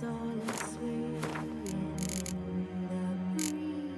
soul is swaying in the breeze.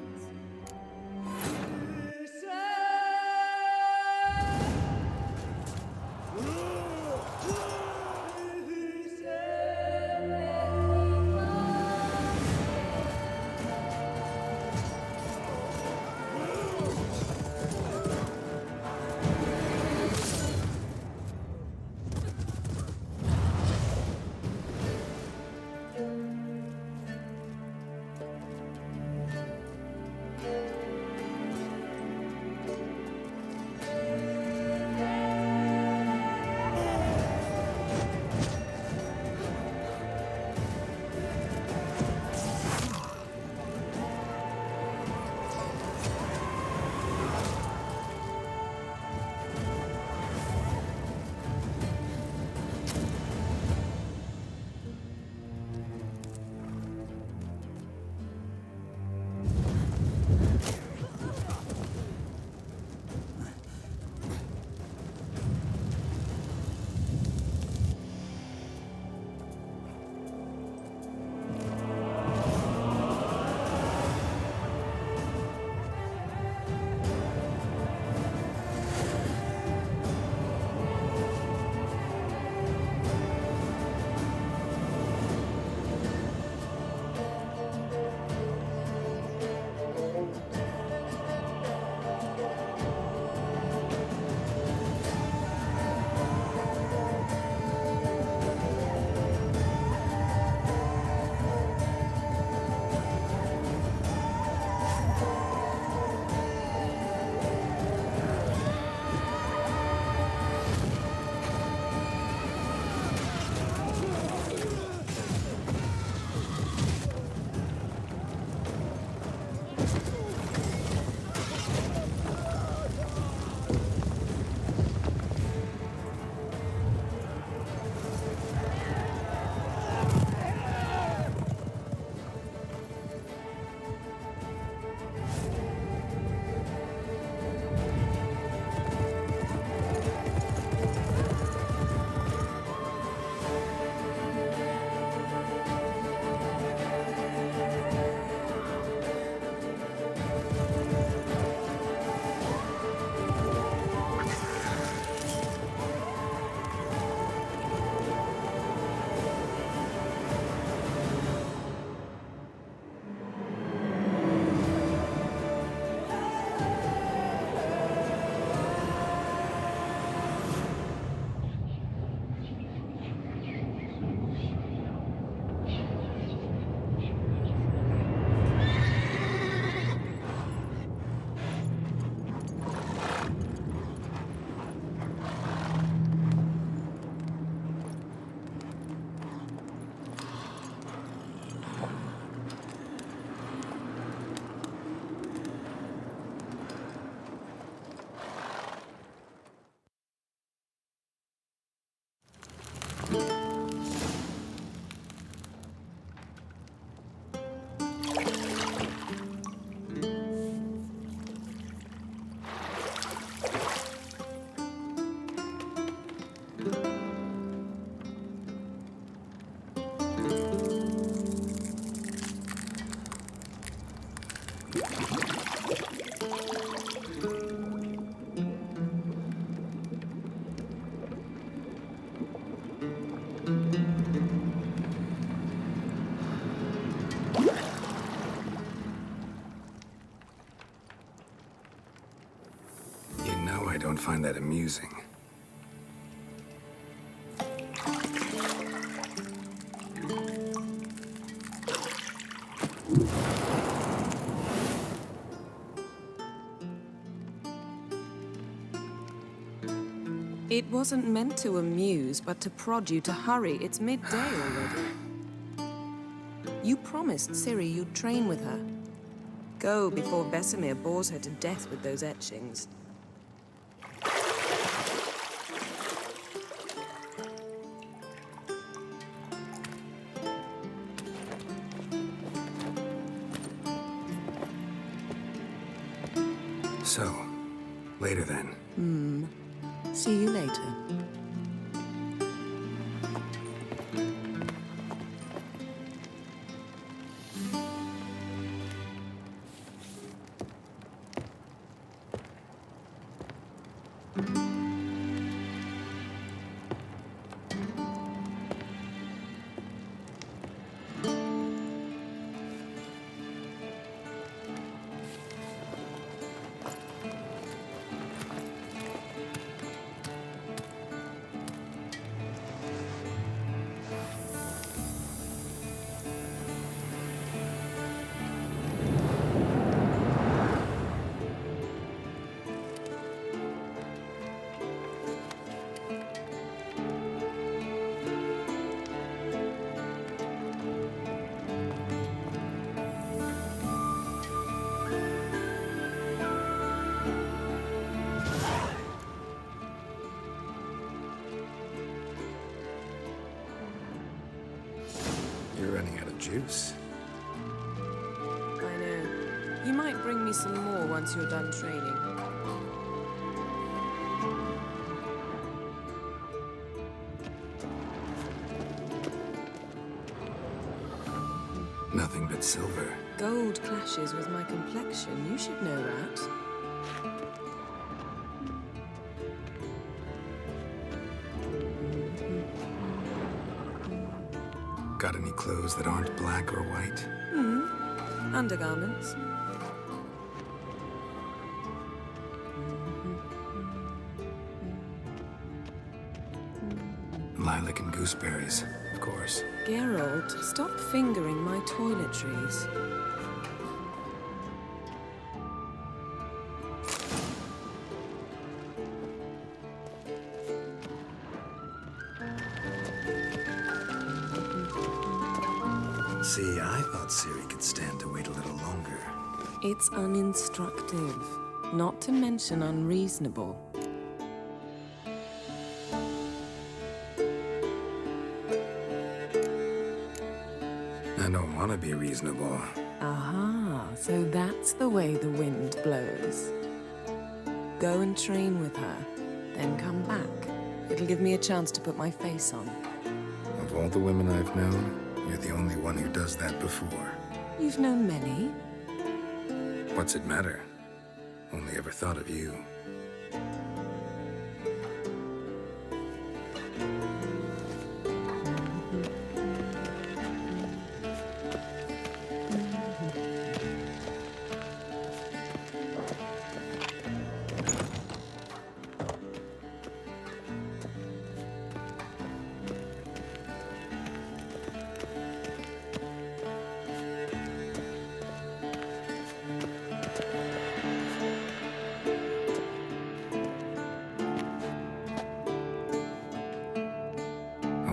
I don't find that amusing. It wasn't meant to amuse, but to prod you to hurry. It's midday already. You promised Ciri you'd train with her. Go before Vesemir bores her to death with those etchings. So, later then. See you later. You're running out of juice. I know. You might bring me some more once you're done training. Nothing but silver. Gold clashes with my complexion. You should know that. Got any clothes that aren't black or white? Undergarments. Lilac and gooseberries, of course. Geralt, stop fingering my toiletries. See, I thought Ciri could stand to wait a little longer. It's uninstructive, not to mention unreasonable. I don't want to be reasonable. Aha, so that's the way the wind blows. Go and train with her, then come back. It'll give me a chance to put my face on. Of all the women I've known, you're the only one who does that before. You've known many. What's it matter? Only ever thought of you.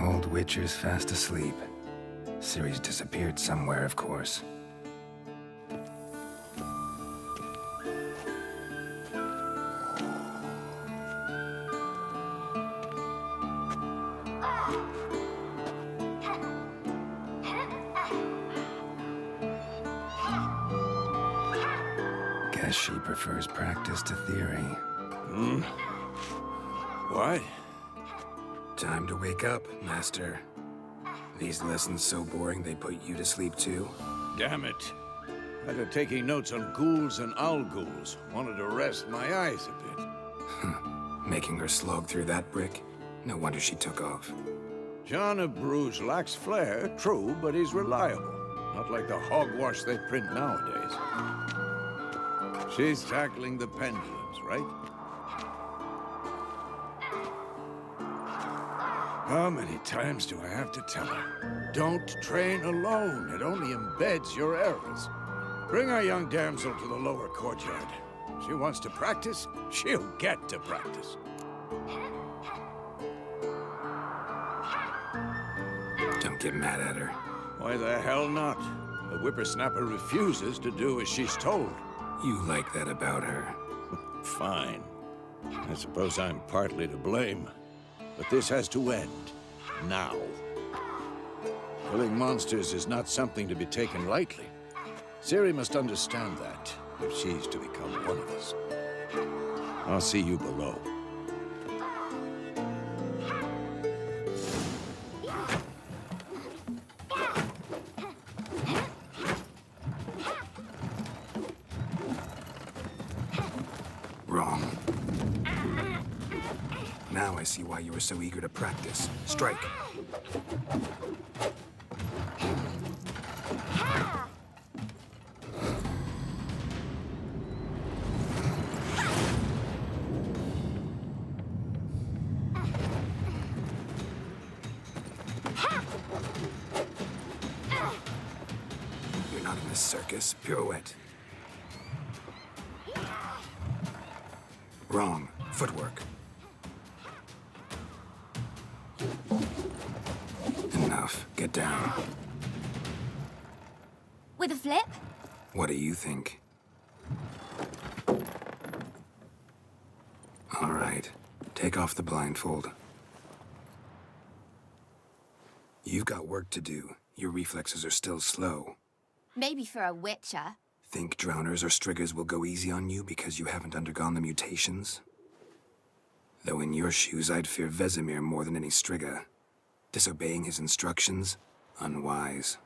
Old Witcher's fast asleep. Ciri's disappeared somewhere, of course. Guess she prefers practice to theory. What? Time to wake up, Master. These lessons so boring they put you to sleep too? Damn it. After taking notes on ghouls and owl ghouls, wanted to rest my eyes a bit. Making her slog through that brick? No wonder she took off. John of Bruges lacks flair, true, but he's reliable. Not like the hogwash they print nowadays. She's tackling the pendulums, right? How many times do I have to tell her? Don't train alone. It only embeds your errors. Bring our young damsel to the lower courtyard. She wants to practice, she'll get to practice. Don't get mad at her. Why the hell not? The whippersnapper refuses to do as she's told. You like that about her. Fine. I suppose I'm partly to blame. But this has to end. Now. Killing monsters is not something to be taken lightly. Ciri must understand that, if she's to become one of us. I'll see you below. Wrong. Now I see why you were so eager to practice. Strike. You're not in this circus. Pirouette. Wrong. Footwork. Enough. Get down. With a flip? What do you think? All right. Take off the blindfold. You've got work to do. Your reflexes are still slow. Maybe for a witcher. Think drowners or striggers will go easy on you because you haven't undergone the mutations? Though in your shoes, I'd fear Vesemir more than any strigger. Disobeying his instructions? Unwise.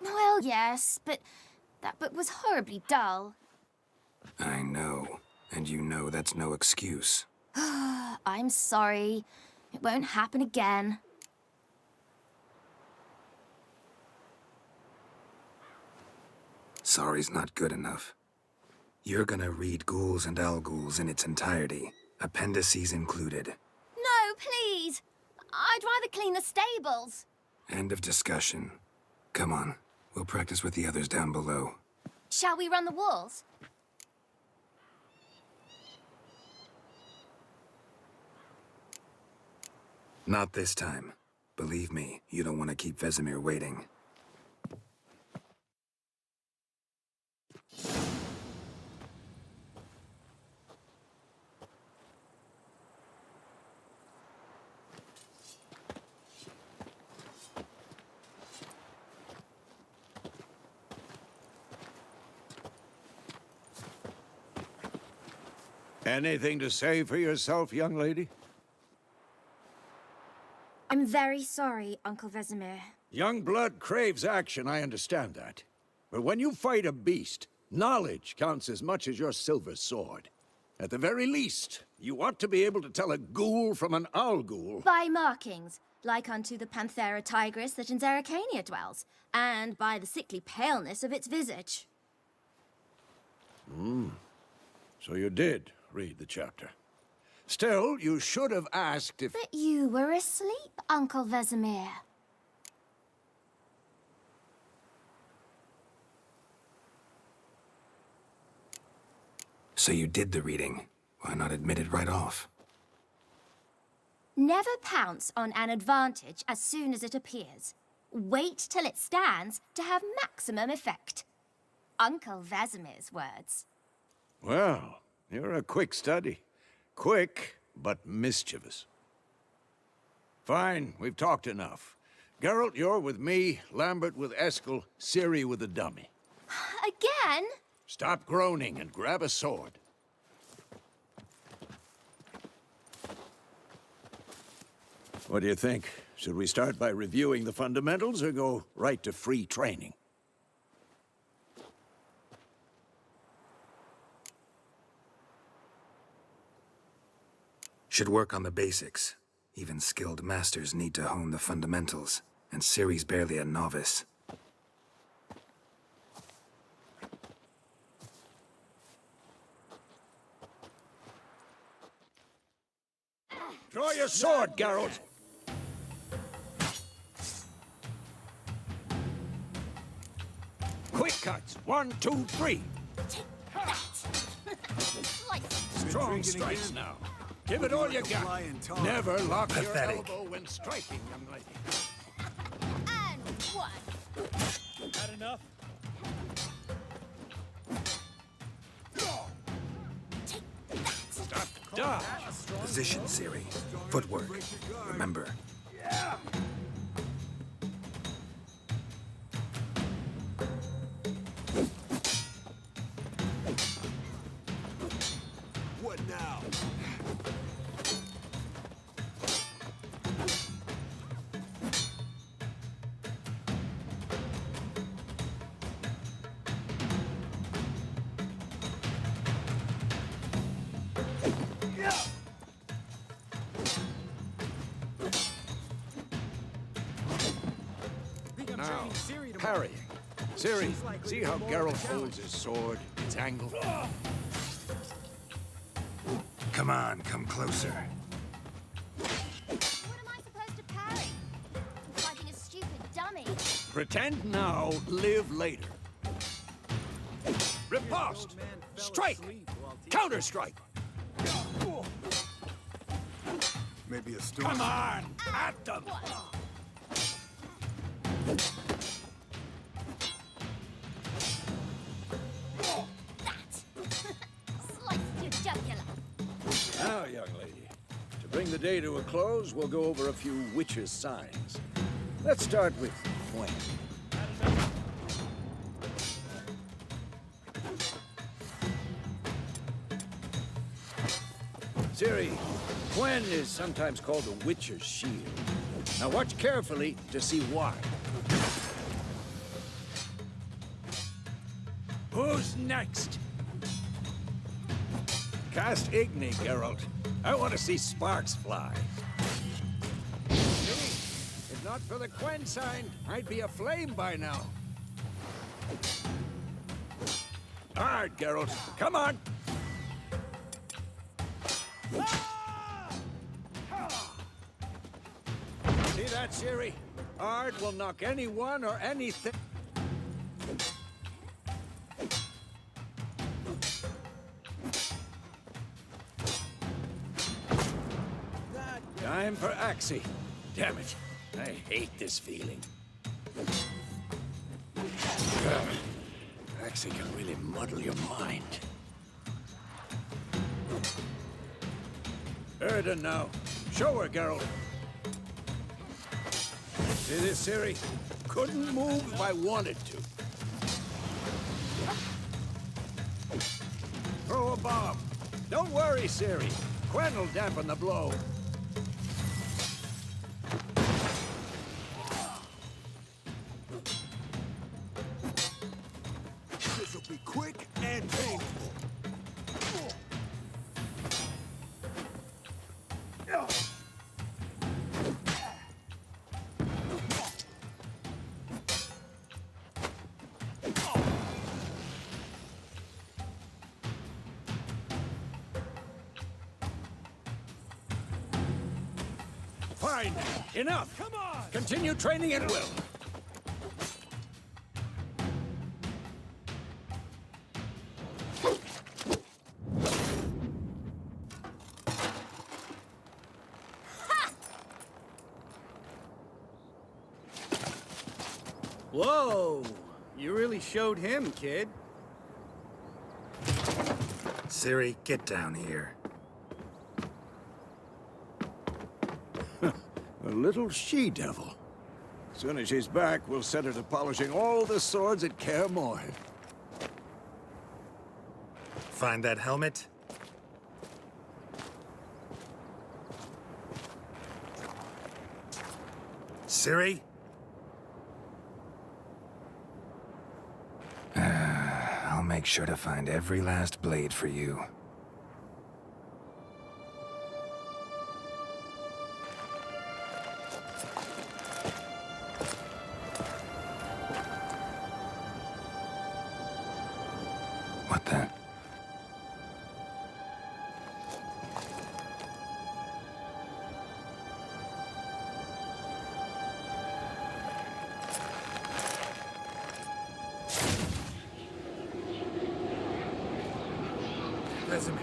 Well, yes, but that book was horribly dull. I know. And you know that's no excuse. I'm sorry. It won't happen again. Sorry's not good enough. You're gonna read Ghouls and Al-Ghouls in its entirety, appendices included. No, please! I'd rather clean the stables. End of discussion. Come on, we'll practice with the others down below. Shall we run the walls? Not this time. Believe me, you don't want to keep Vesemir waiting. Anything to say for yourself, young lady? I'm very sorry, Uncle Vesemir. Young blood craves action, I understand that. But when you fight a beast, knowledge counts as much as your silver sword. At the very least, you ought to be able to tell a ghoul from an owl-ghoul. By markings, like unto the Panthera tigris that in Zerrikania dwells, and by the sickly paleness of its visage. So you did read the chapter. Still, you should have asked if... But you were asleep, Uncle Vesemir. So you did the reading. Why not admit it right off? Never pounce on an advantage as soon as it appears. Wait till it stands to have maximum effect. Uncle Vesemir's words. Well, you're a quick study. Quick, but mischievous. Fine, we've talked enough. Geralt, you're with me, Lambert with Eskel, Ciri with the dummy. Again? Stop groaning and grab a sword. What do you think? Should we start by reviewing the fundamentals or go right to free training? Should work on the basics. Even skilled masters need to hone the fundamentals, and Ciri's barely a novice. Draw your sword, Geralt! Quick cuts! 1, 2, 3! Take that! Slice. Strong strikes now. Give it all you got. Never lock Pathetic. your elbow when striking, young lady. And one. Had enough? Take that. Stop. Dodge. Position, Ciri. Footwork. Remember. What now? Now, parrying. Ciri, see how Geralt holds his sword, its angle? Come on, come closer. What am I supposed to parry? I'm fighting a stupid dummy. Pretend now, live later. Riposte! Strike! Counter-strike! Maybe a storm. Come on! At them! Slice your jugular. Now, young lady, to bring the day to a close, we'll go over a few witches' signs. Let's start with Gwen. Ciri, Gwen is sometimes called the Witcher's Shield. Now watch carefully to see why. Who's next? Cast Igni, Geralt. I want to see sparks fly. See? If not for the Gwen sign, I'd be aflame by now. Hard, Geralt. Come on! See that, Ciri? Ard will knock anyone or anything. Time for Axii. Damn it. I hate this feeling. Axii can really muddle your mind. Erden now. Show her, Geralt. See this, Ciri? Couldn't move if I wanted to. Throw a bomb. Don't worry, Ciri. Gwen will dampen the blow. This'll be quick and painful. Fine. Enough. Come on! Continue training at will. Whoa! You really showed him, kid. Ciri, get down here. A little she-devil. Soon as she's back, we'll set her to polishing all the swords at Kaer Morhen. Find that helmet? Ciri? I'll make sure to find every last blade for you. What the? Vesemir.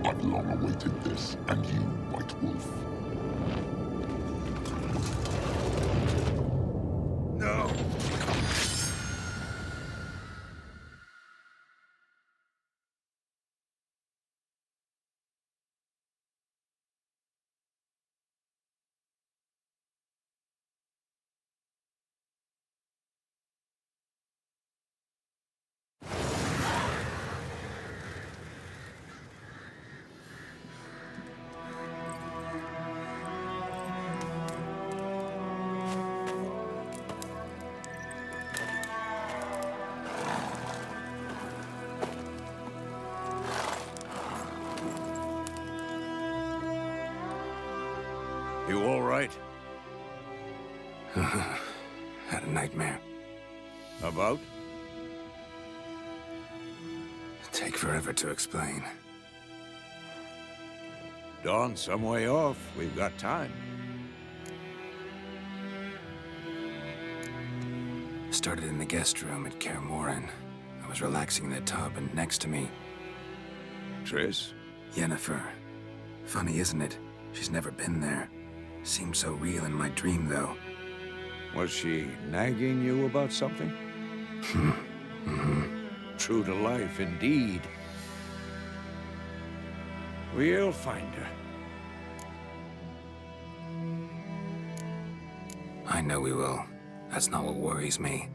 I've long awaited this, and you, White Wolf. No! You all right? Had a nightmare. About? Take forever to explain. Dawn's some way off. We've got time. Started in the guest room at Kaer Morhen. I was relaxing in the tub, and next to me, Triss? Yennefer. Funny, isn't it? She's never been there. Seemed so real in my dream, though. Was she nagging you about something? true to life indeed. We'll find her. I know we will. That's not what worries me.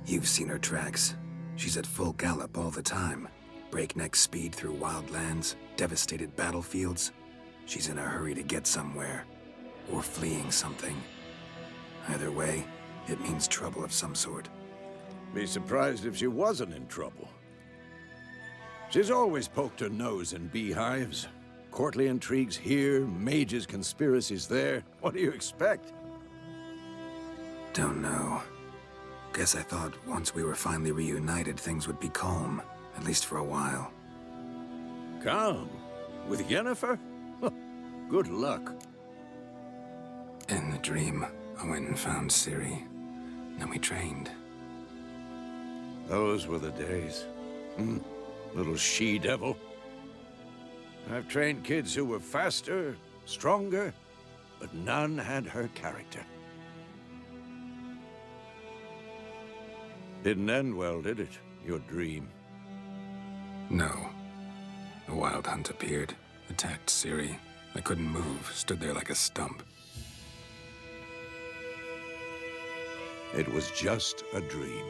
You've seen her tracks. She's at full gallop all the time. Breakneck speed through wild lands, devastated battlefields. She's in a hurry to get somewhere. Or fleeing something. Either way, it means trouble of some sort. Be surprised if she wasn't in trouble. She's always poked her nose in beehives. Courtly intrigues here, mages' conspiracies there. What do you expect? Don't know. Guess I thought once we were finally reunited, things would be calm. At least for a while. Calm? With Yennefer? Good luck. In the dream, I went and found Ciri. Then we trained. Those were the days. Little she-devil. I've trained kids who were faster, stronger, but none had her character. Didn't end well, did it? Your dream? No. A wild hunt appeared, attacked Ciri. I couldn't move, stood there like a stump. It was just a dream.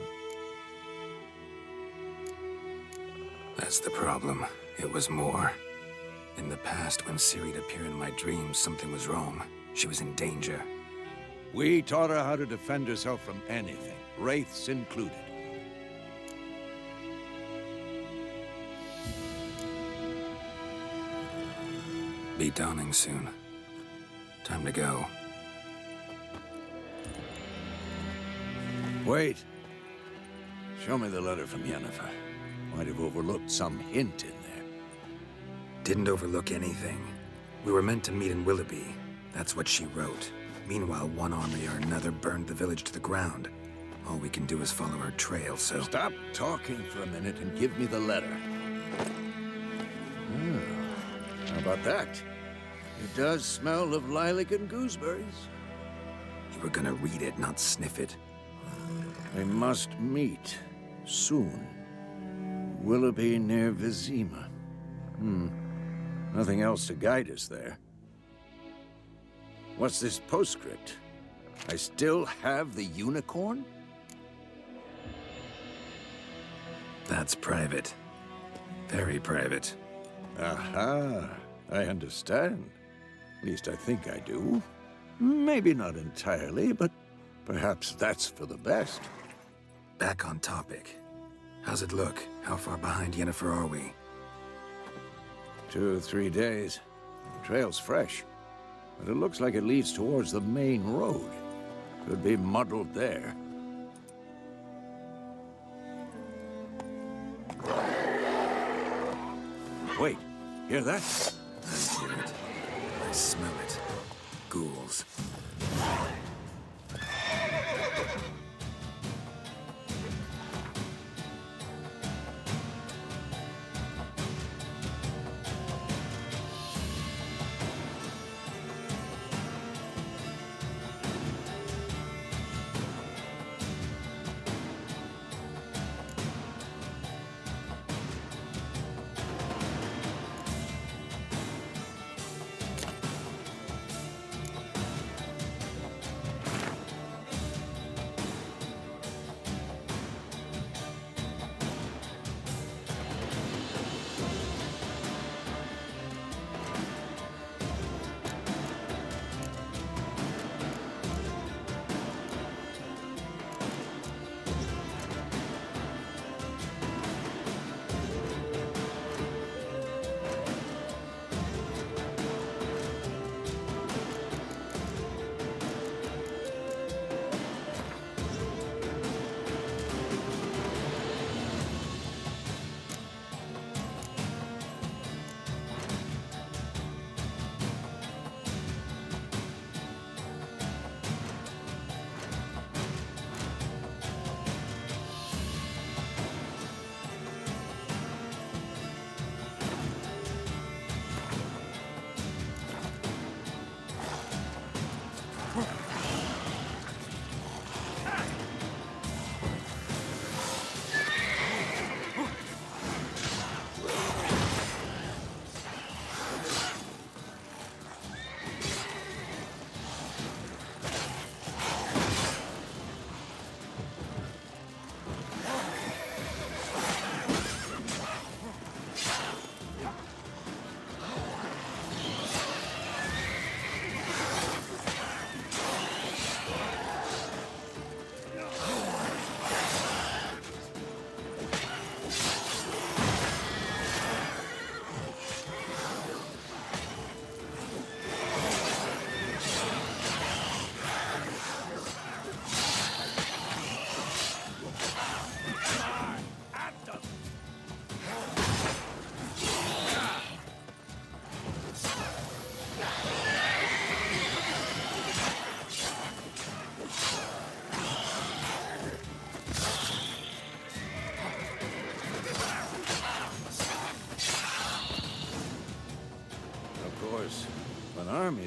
That's the problem. It was more. In the past, when Ciri'd appear in my dreams, something was wrong. She was in danger. We taught her how to defend herself from anything, wraiths included. Be dawning soon. Time to go. Wait. Show me the letter from Yennefer. Might have overlooked some hint in there. Didn't overlook anything. We were meant to meet in Willoughby. That's what she wrote. Meanwhile, one army or another burned the village to the ground. All we can do is follow her trail, so... Stop talking for a minute and give me the letter. How about that? It does smell of lilac and gooseberries. You were gonna read it, not sniff it. We must meet soon. Willoughby near Vizima. Nothing else to guide us there. What's this postscript? I still have the unicorn? That's private. Very private. Aha, I understand. At least I think I do. Maybe not entirely, but perhaps that's for the best. Back on topic. How's it look? How far behind Yennefer are we? 2 or 3 days. The trail's fresh, but it looks like it leads towards the main road. Could be muddled there. Wait, hear that? I hear it. I smell it. Ghouls.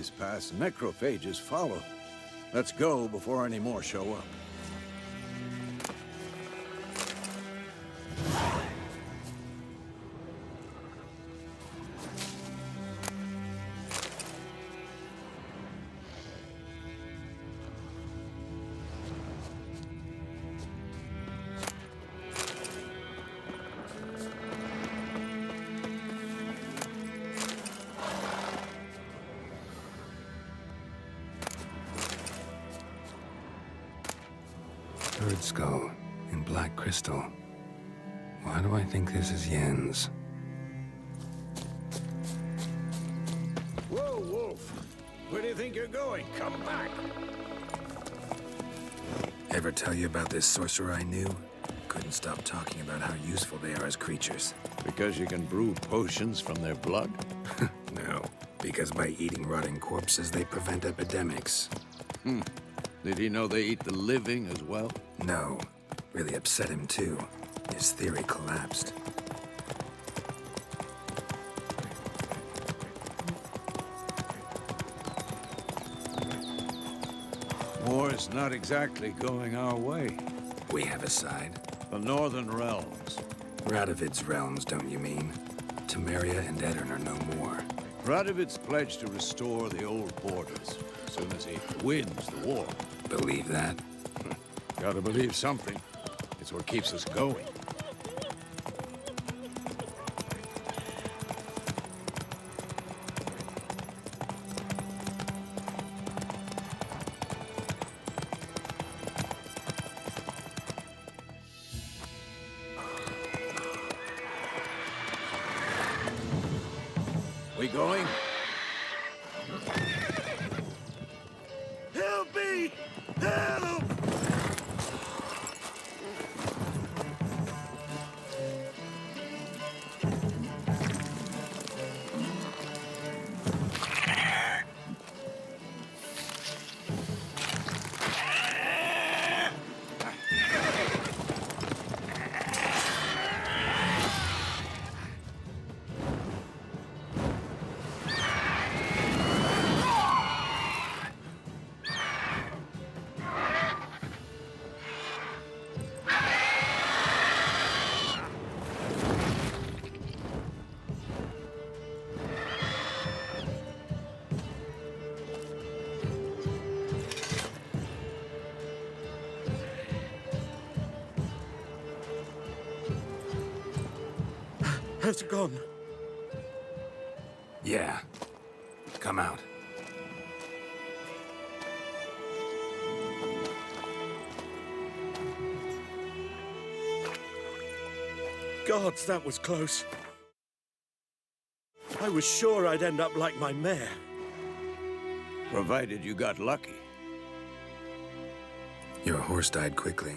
enemies pass, necrophages follow. Let's go before any more show up. Bird skull in black crystal. Why do I think this is Yen's? Whoa, Wolf! Where do you think you're going? Come back! Ever tell you about this sorcerer I knew? Couldn't stop talking about how useful they are as creatures. Because you can brew potions from their blood? No, because by eating rotting corpses, they prevent epidemics. Did he know they eat the living as well? No, really upset him too. His theory collapsed. War's not exactly going our way. We have a side. The Northern Realms. Radovid's realms, don't you mean? Temeria and Edirn are no more. Radovid's pledged to restore the old borders as soon as he wins the war. Believe that? Gotta believe something. It's what keeps us going. We going? Help me! Help! Has it gone? Yeah. Come out. Gods, that was close. I was sure I'd end up like my mare. Provided you got lucky. Your horse died quickly.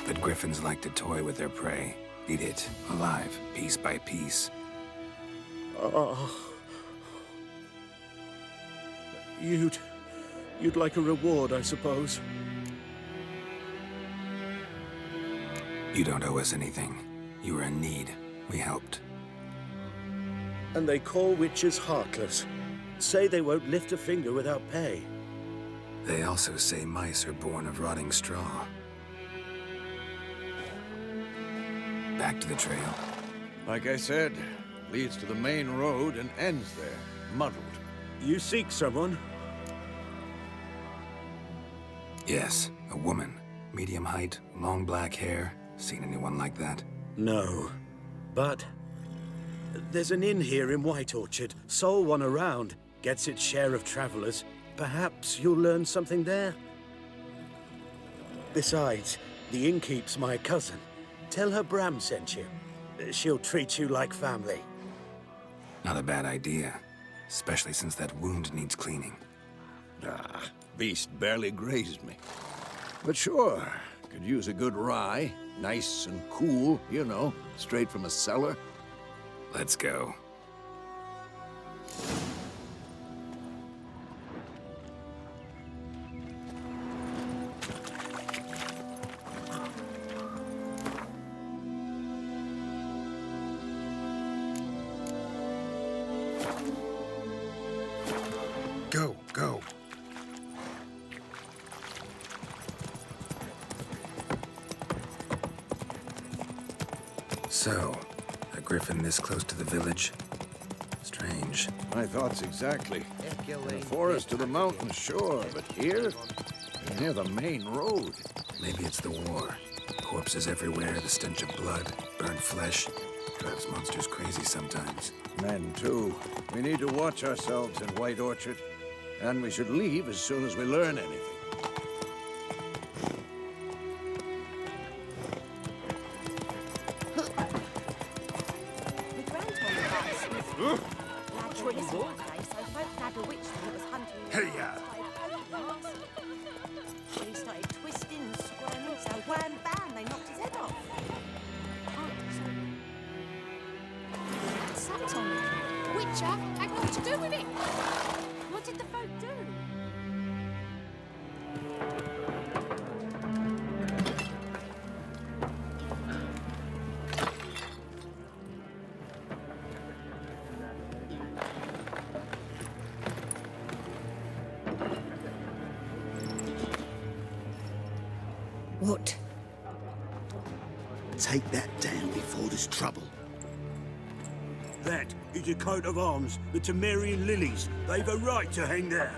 But griffins like to toy with their prey. Eat it, alive, piece by piece. Oh. You'd like a reward, I suppose. You don't owe us anything. You were in need. We helped. And they call witches heartless. Say they won't lift a finger without pay. They also say mice are born of rotting straw. Back to the trail. Like I said, leads to the main road and ends there, muddled. You seek someone? Yes, a woman. Medium height, long black hair. Seen anyone like that? No. But there's an inn here in White Orchard. Sole one around. Gets its share of travelers. Perhaps you'll learn something there. Besides, the innkeep's my cousin. Tell her Bram sent you. She'll treat you like family. Not a bad idea. Especially since that wound needs cleaning. Ah, beast barely grazed me. But sure, could use a good rye. Nice and cool, you know, straight from a cellar. Let's go. Go, go. So, a griffin this close to the village? Strange. My thoughts exactly. In the forest to the mountains, sure, but here? Near the main road. Maybe it's the war. Corpses everywhere, the stench of blood, burnt flesh. Drives monsters crazy sometimes. Men, too. We need to watch ourselves in White Orchard. And we should leave as soon as we learn anything. Hey-ya! He started twisting and squirming, so wham bam, they knocked his head off. Oh, so... Sat on it. Witcher had naught to do with it. What did the folk do? What? Take that down before there's trouble. That is a coat of arms, the Temerian lilies. They've a right to hang there.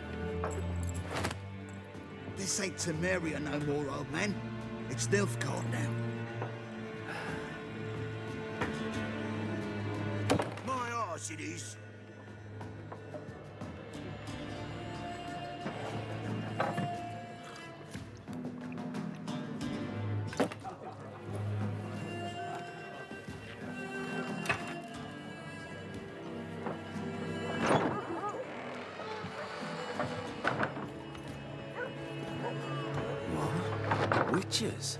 This ain't Temeria no more, old man. It's Nilfgaard now. My arse it is. Witches?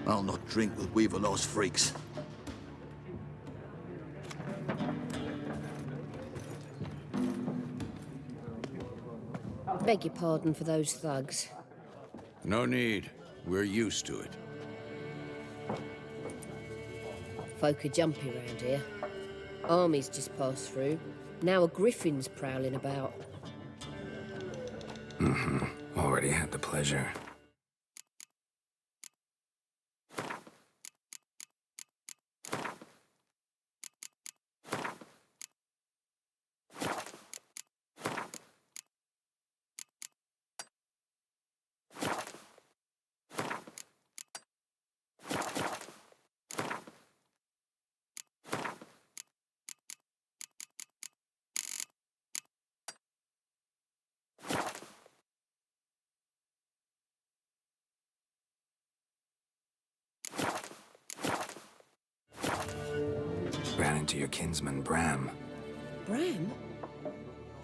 I'll not drink with Weaverlaw's freaks. Beg your pardon for those thugs. No need. We're used to it. Folk are jumpy round here. Armies just passed through. Now a griffin's prowling about. Already had the pleasure. Ran into your kinsman, Bram. Bram?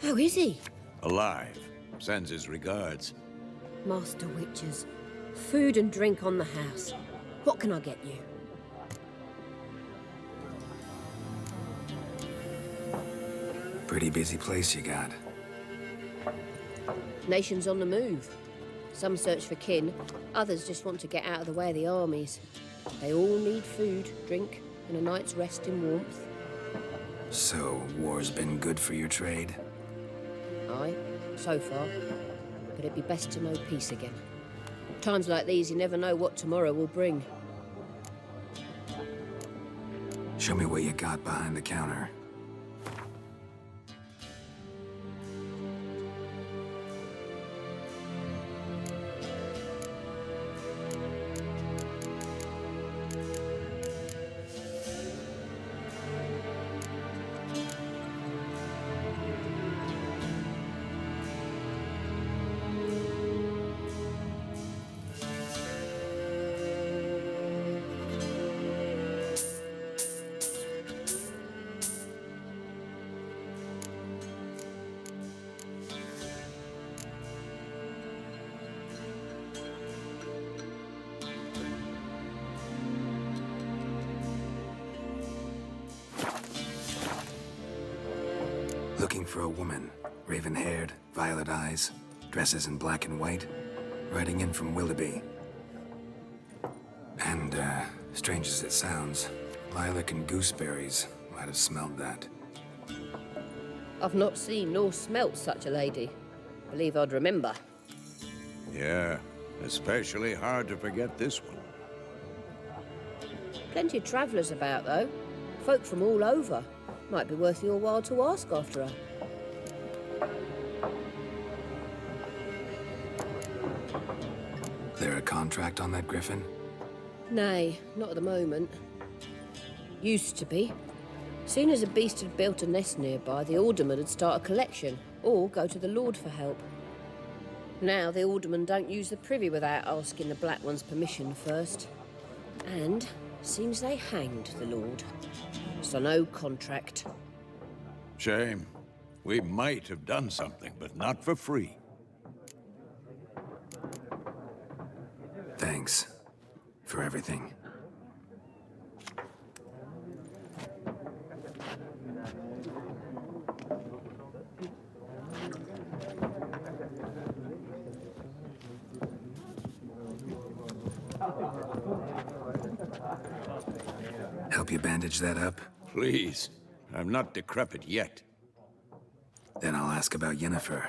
How is he? Alive. Sends his regards. Master Witchers. Food and drink on the house. What can I get you? Pretty busy place you got. Nations on the move. Some search for kin, others just want to get out of the way of the armies. They all need food, drink, and a night's rest in warmth. So, war's been good for your trade? Aye, so far. But it'd be best to know peace again. Times like these, you never know what tomorrow will bring. Show me what you got behind the counter. Looking for a woman. Raven-haired, violet eyes, dresses in black and white. Riding in from Willoughby. And, strange as it sounds, lilac and gooseberries might have smelled that. I've not seen nor smelt such a lady. Believe I'd remember. Yeah, especially hard to forget this one. Plenty of travellers about, though. Folk from all over. Might be worth your while to ask after her. There a contract on that griffin? Nay, not at the moment. Used to be. Soon as a beast had built a nest nearby, the alderman would start a collection, or go to the Lord for help. Now the alderman don't use the privy without asking the Black One's permission first. And seems they hanged the Lord. So no contract. Shame. We might have done something, but not for free. Thanks. For everything. Help you bandage that up? Please. I'm not decrepit yet. Then I'll ask about Yennefer.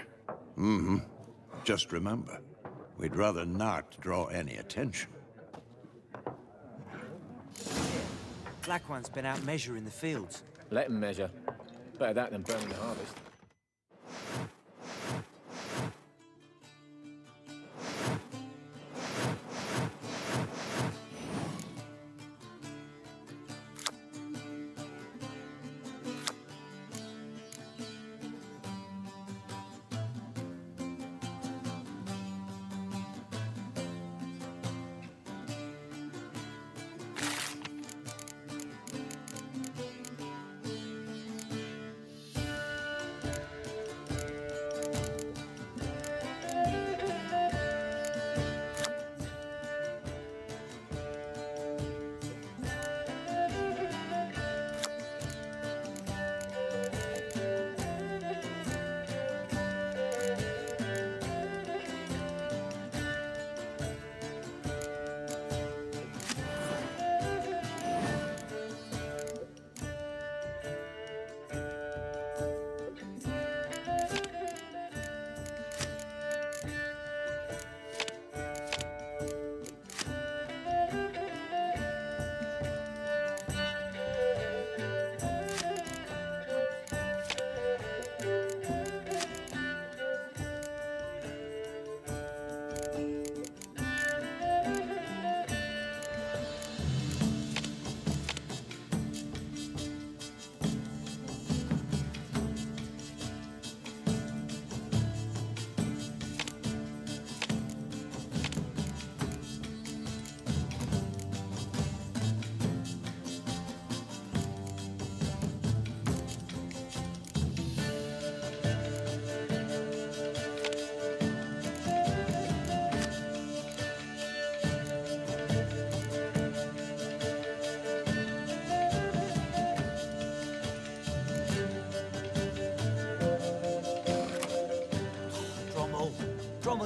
Mm-hmm. Just remember, we'd rather not draw any attention. Black One's been out measuring the fields. Let him measure. Better that than burning the harvest.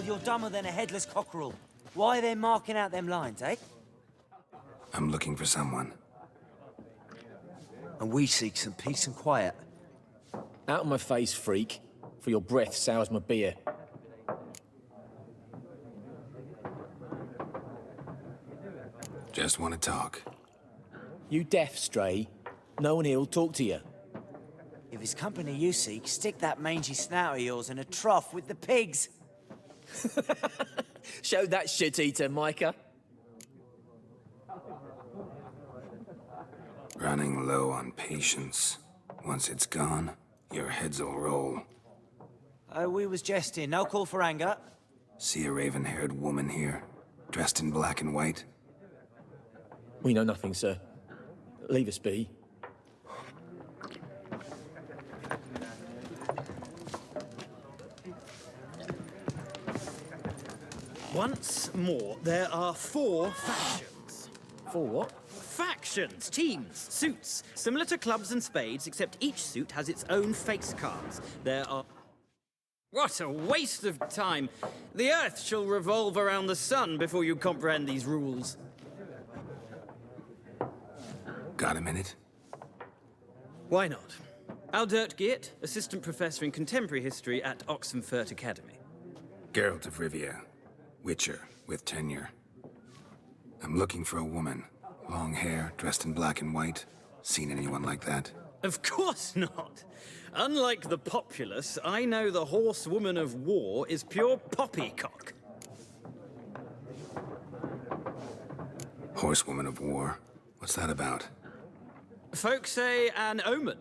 You're dumber than a headless cockerel. Why are they marking out them lines, eh? I'm looking for someone. And we seek some peace and quiet. Out of my face, freak. For your breath sours my beer. Just want to talk. You deaf, Stray? No one here'll talk to you. If it's company you seek, stick that mangy snout of yours in a trough with the pigs. Show that shit-eater, Micah. Running low on patience. Once it's gone, your heads will roll. We was jesting. No call for anger. See a raven-haired woman here, dressed in black and white? We know nothing, sir. Leave us be. Once more, there are 4 factions. 4 what? Factions, teams, suits. Similar to clubs and spades, except each suit has its own face cards. There are... What a waste of time. The Earth shall revolve around the sun before you comprehend these rules. Got a minute? Why not? Aldert Geert, Assistant Professor in Contemporary History at Oxenfurt Academy. Geralt of Rivia. Witcher, with tenure. I'm looking for a woman. Long hair, dressed in black and white. Seen anyone like that? Of course not. Unlike the populace, I know the horsewoman of war is pure poppycock. Horsewoman of war? What's that about? Folk say an omen.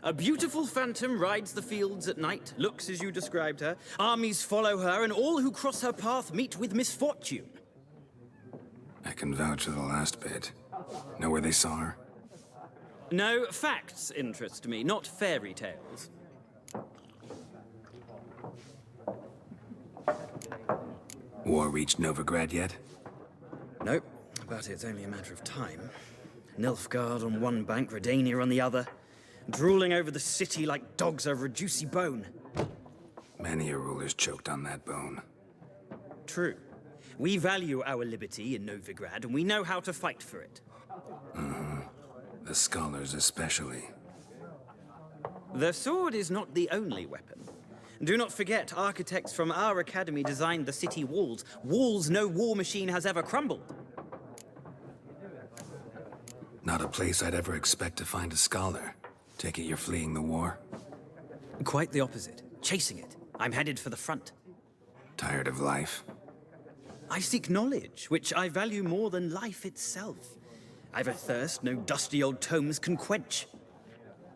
A beautiful phantom rides the fields at night, looks as you described her. Armies follow her, and all who cross her path meet with misfortune. I can vouch for the last bit. Know where they saw her? No, facts interest me, not fairy tales. War reached Novigrad yet? Nope, but it's only a matter of time. Nilfgaard on one bank, Redania on the other, drooling over the city like dogs over a juicy bone. Many a ruler's choked on that bone. True. We value our liberty in Novigrad, and we know how to fight for it. The scholars especially. The sword is not the only weapon. Do not forget, architects from our academy designed the city walls. Walls no war machine has ever crumbled. Not a place I'd ever expect to find a scholar. Take it you're fleeing the war? Quite the opposite. Chasing it. I'm headed for the front. Tired of life? I seek knowledge, which I value more than life itself. I've a thirst no dusty old tomes can quench.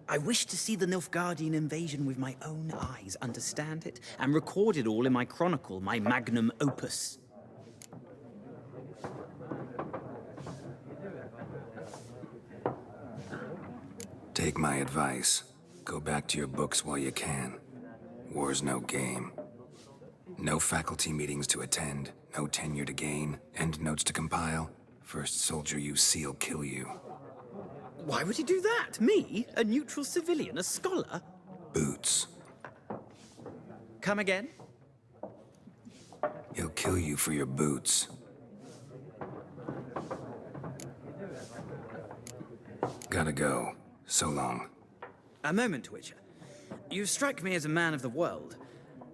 I wish to see the Nilfgaardian invasion with my own eyes, understand it, and record it all in my chronicle, my magnum opus. Take my advice. Go back to your books while you can. War's no game. No faculty meetings to attend, no tenure to gain, end notes to compile. First soldier you see'll kill you. Why would he do that? Me? A neutral civilian? A scholar? Boots. Come again? He'll kill you for your boots. Gotta go. So long. A moment, Witcher. You strike me as a man of the world.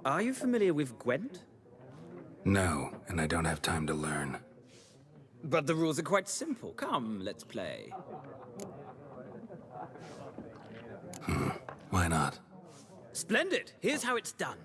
Are you familiar with Gwent? No, and I don't have time to learn. But the rules are quite simple. Come, let's play. Why not? Splendid! Here's how it's done.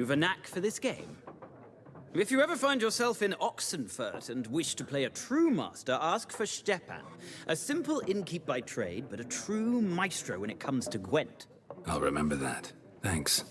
You've a knack for this game. If you ever find yourself in Oxenfurt and wish to play a true master, ask for Stepan. A simple innkeep by trade, but a true maestro when it comes to Gwent. I'll remember that. Thanks.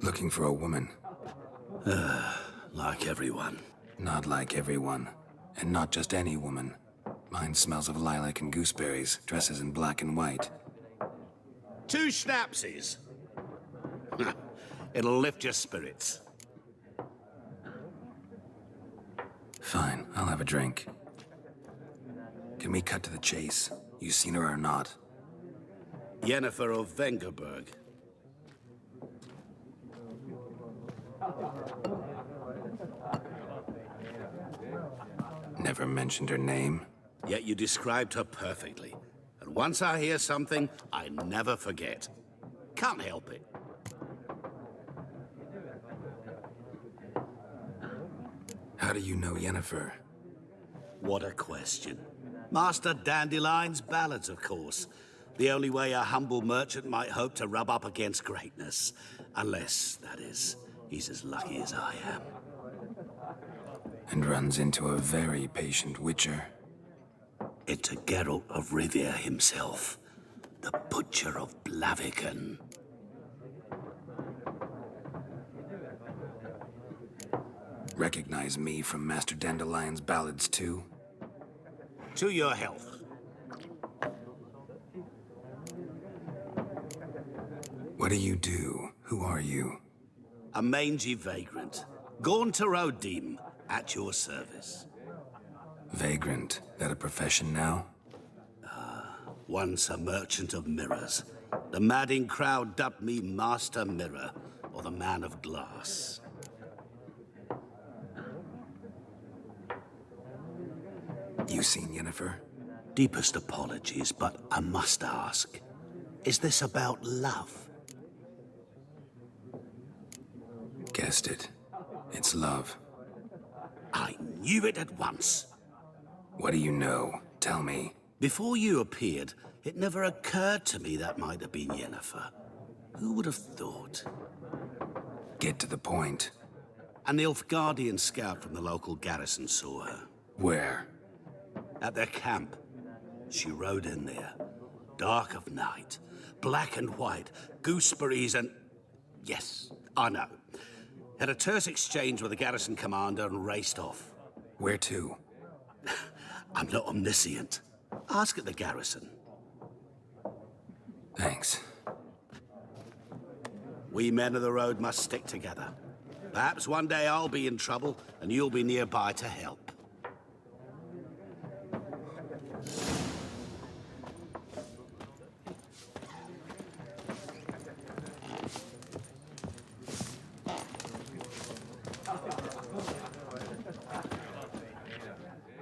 Looking for a woman. Like everyone. Not like everyone. And not just any woman. Mine smells of lilac and gooseberries, dresses in black and white. 2 schnapsies. It'll lift your spirits. Fine, I'll have a drink. Can we cut to the chase? You seen her or not? Yennefer of Vengerberg. Never mentioned her name. Yet you described her perfectly. And once I hear something, I never forget. Can't help it. How do you know Yennefer? What a question. Master Dandelion's ballads, of course. The only way a humble merchant might hope to rub up against greatness. Unless, that is, he's as lucky as I am. And runs into a very patient witcher. Into Geralt of Rivia himself. The Butcher of Blaviken. Recognize me from Master Dandelion's ballads, too? To your health. What do you do? Who are you? A mangy vagrant. Gaunter O'Dim, at your service. Vagrant. That a profession now? Once a merchant of mirrors. The madding crowd dubbed me Master Mirror, or the Man of Glass. You seen Yennefer? Deepest apologies, but I must ask. Is this about love? Guessed it. It's love. I knew it at once. What do you know? Tell me. Before you appeared, it never occurred to me that might have been Yennefer. Who would have thought? Get to the point. An Nilfgaardian scout from the local garrison saw her. Where? At their camp. She rode in there. Dark of night. Black and white. Gooseberries and... Yes, I know. Had a terse exchange with the garrison commander and raced off. Where to? I'm not omniscient. Ask at the garrison. Thanks. We men of the road must stick together. Perhaps one day I'll be in trouble and you'll be nearby to help.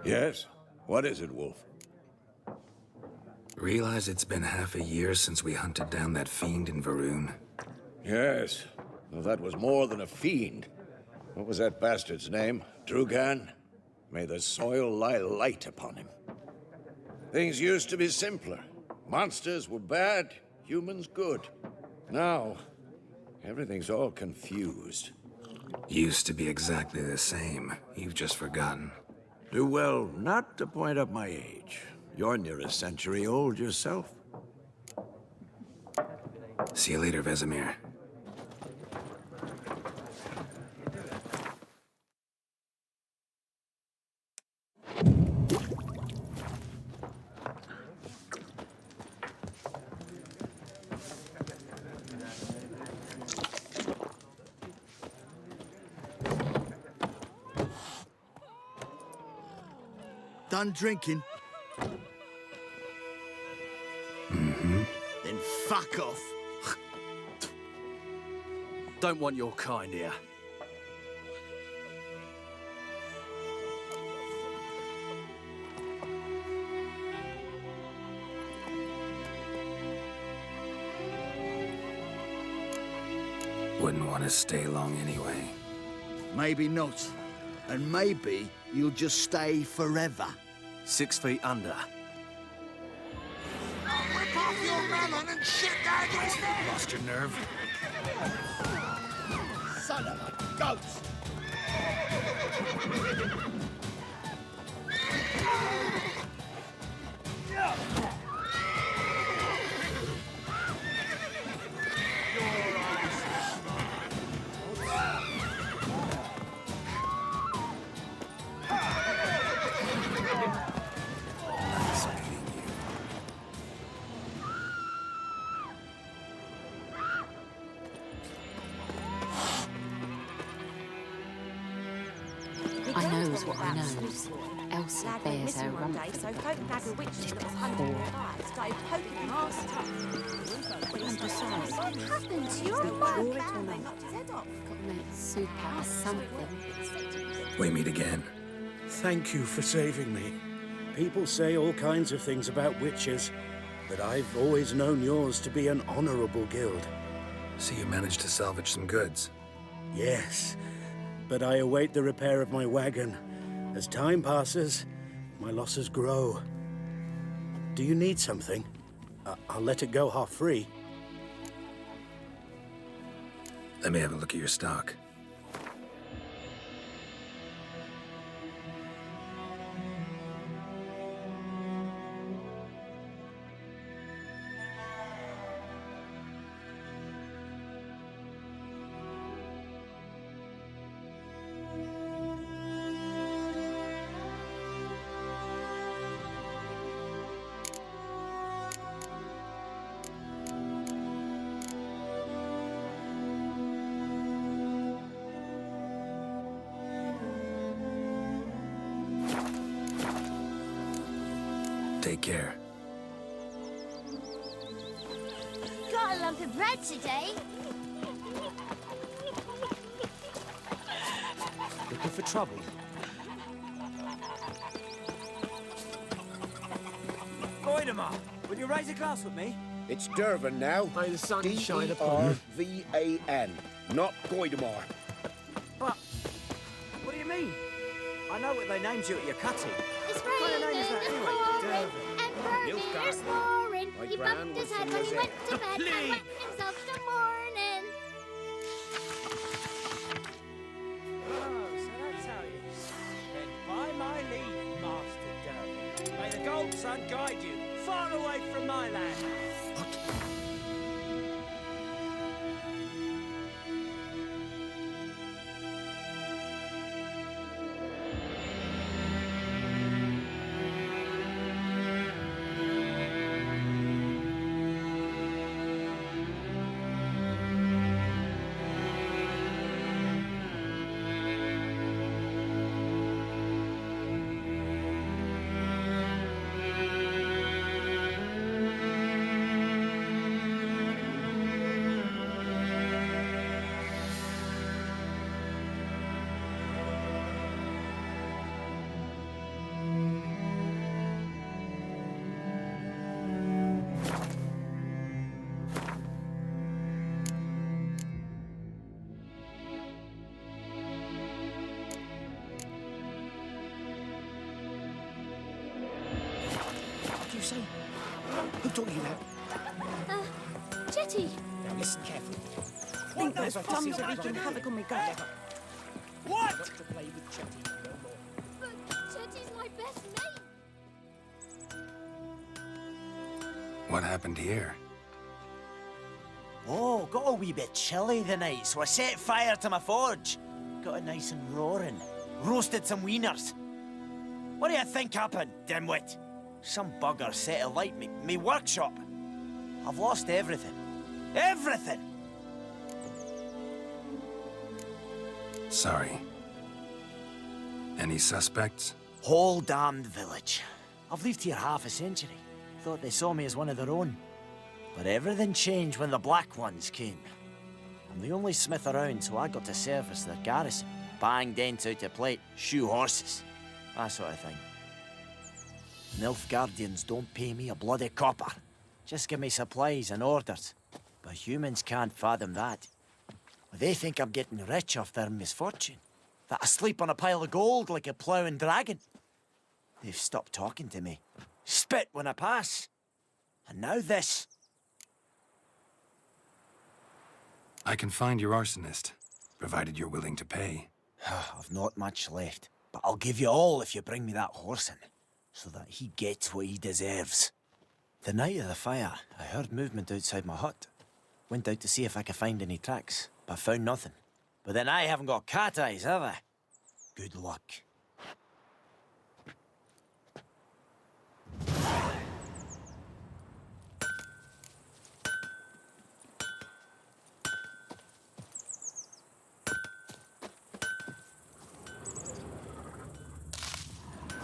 Yes? What is it, Wolf? Realize it's been half a year since we hunted down that fiend in Varun? Yes. Well, that was more than a fiend. What was that bastard's name? Drugan? May the soil lie light upon him. Things used to be simpler. Monsters were bad, humans good. Now, everything's all confused. Used to be exactly the same. You've just forgotten. Do well not to point up my age. You're near a century old yourself. See you later, Vesemir. Done drinking? Mm-hmm. Then fuck off. Don't want your kind here. Wouldn't want to stay long anyway. Maybe not. And maybe you'll just stay forever. 6 feet under. Rip off your melon and shit down your neck! Lost your nerve? Son of a ghost! I knows what I knows. Elsa bears her rump. So folk nagging witches that was hunting their eyes started poking him arse tough. And besides, what happened to your man? They knocked his head off. Got to make soup out of something. We meet again. Thank you for saving me. People say all kinds of things about witches, but I've always known yours to be an honorable guild. So you managed to salvage some goods? Yes, but I await the repair of my wagon. As time passes, my losses grow. Do you need something? I'll let it go half free. Let me have a look at your stock. Take care. Got a lump of bread today. Looking for trouble? Goidemar, will you raise a glass with me? It's Dervan now. May the sun shine upon you. D-E-R-V-A-N, not Goidemar. But, what do you mean? I know what they named you at your cutting. It's What kind of name is that raining anyway? and pouring and Vermeer's snoring. My He gran bumped his was head from when he the went to Zed. bed and wet himself till morning. Oh, so that's how it is. Then by my leave, Master Derby. May the Gold Sun guide you far away from my land. talking about? Jetty! Now listen carefully. Think those plums are wreaking havoc on my gut. What? Not to play with Chetty no more. But Jetty's my best mate! What happened here? Oh, got a wee bit chilly the night, so I set fire to my forge. Got it nice and roaring. Roasted some wieners. What do you think happened, dimwit? Some bugger set alight me workshop. I've lost everything. Everything! Sorry. Any suspects? Whole damned village. I've lived here half a century. Thought they saw me as one of their own. But everything changed when the Black Ones came. I'm the only smith around, so I got to service their garrison. Bang dents out of plate, shoe horses. That sort of thing. Nilfgaardians don't pay me a bloody copper. Just give me supplies and orders. But humans can't fathom that. They think I'm getting rich off their misfortune. That I sleep on a pile of gold like a ploughing dragon. They've stopped talking to me. Spit when I pass. And now this. I can find your arsonist, provided you're willing to pay. I've not much left, but I'll give you all if you bring me that horse in, so that he gets what he deserves. The night of the fire, I heard movement outside my hut. Went out to see if I could find any tracks, but found nothing. But then I haven't got cat eyes, have I? Good luck.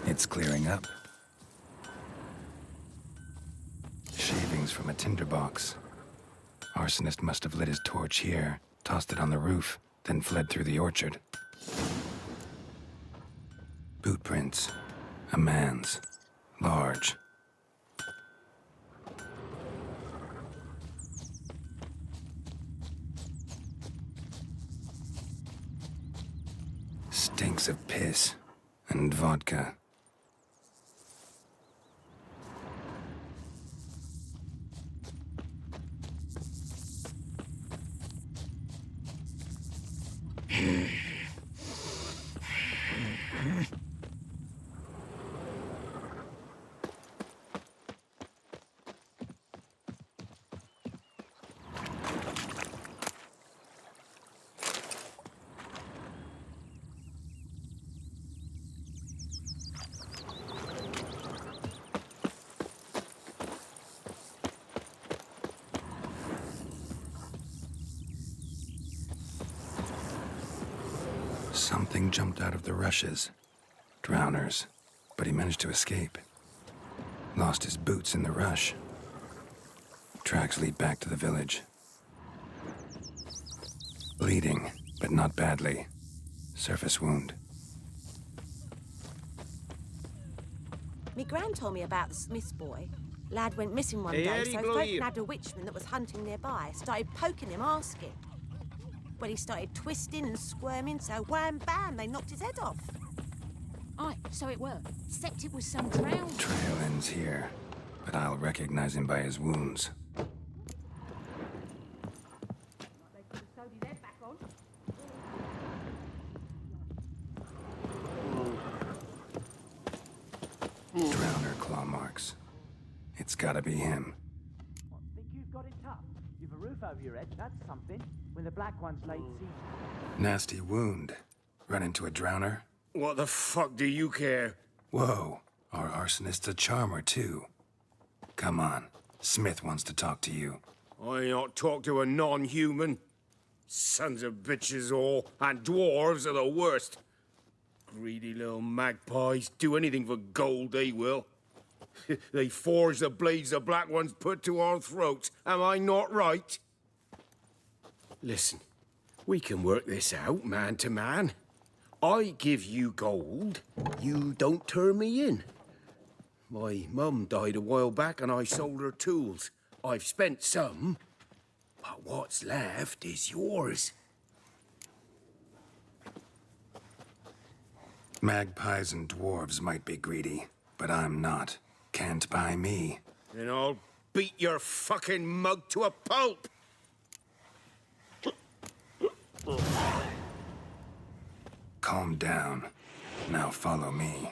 It's clearing up. Shavings from a tinderbox. Arsonist must have lit his torch here, tossed it on the roof, then fled through the orchard. Boot prints. A man's. Large. Stinks of piss and vodka. Something jumped out of the rushes. Drowners. But he managed to escape. Lost his boots in the rush. Tracks lead back to the village. Bleeding, but not badly. Surface wound. Me gran told me about the Smith's boy. Lad went missing one day, so folk nabbed a witchman that was hunting nearby. Started poking him, asking. When he started twisting and squirming, so wham bam, they knocked his head off. Aye, so it were. Except it was some drowned. Trail ends here, but I'll recognize him by his wounds. Drowner claw marks. It's gotta be him. Think you've got it tough? You've a roof over your head, that's something. When the Black Ones laid siege. Nasty wound. Run into a drowner? What the fuck do you care? Whoa, our arsonist's a charmer too. Come on, Smith wants to talk to you. I ain't not talk to a non-human. Sons of bitches all, and dwarves are the worst. Greedy little magpies, do anything for gold, they will. They forge the blades the Black Ones put to our throats. Am I not right? Listen, we can work this out, man to man. I give you gold, you don't turn me in. My mum died a while back and I sold her tools. I've spent some, but what's left is yours. Magpies and dwarves might be greedy, but I'm not. Can't buy me. Then I'll beat your fucking mug to a pulp! Calm down. Now follow me.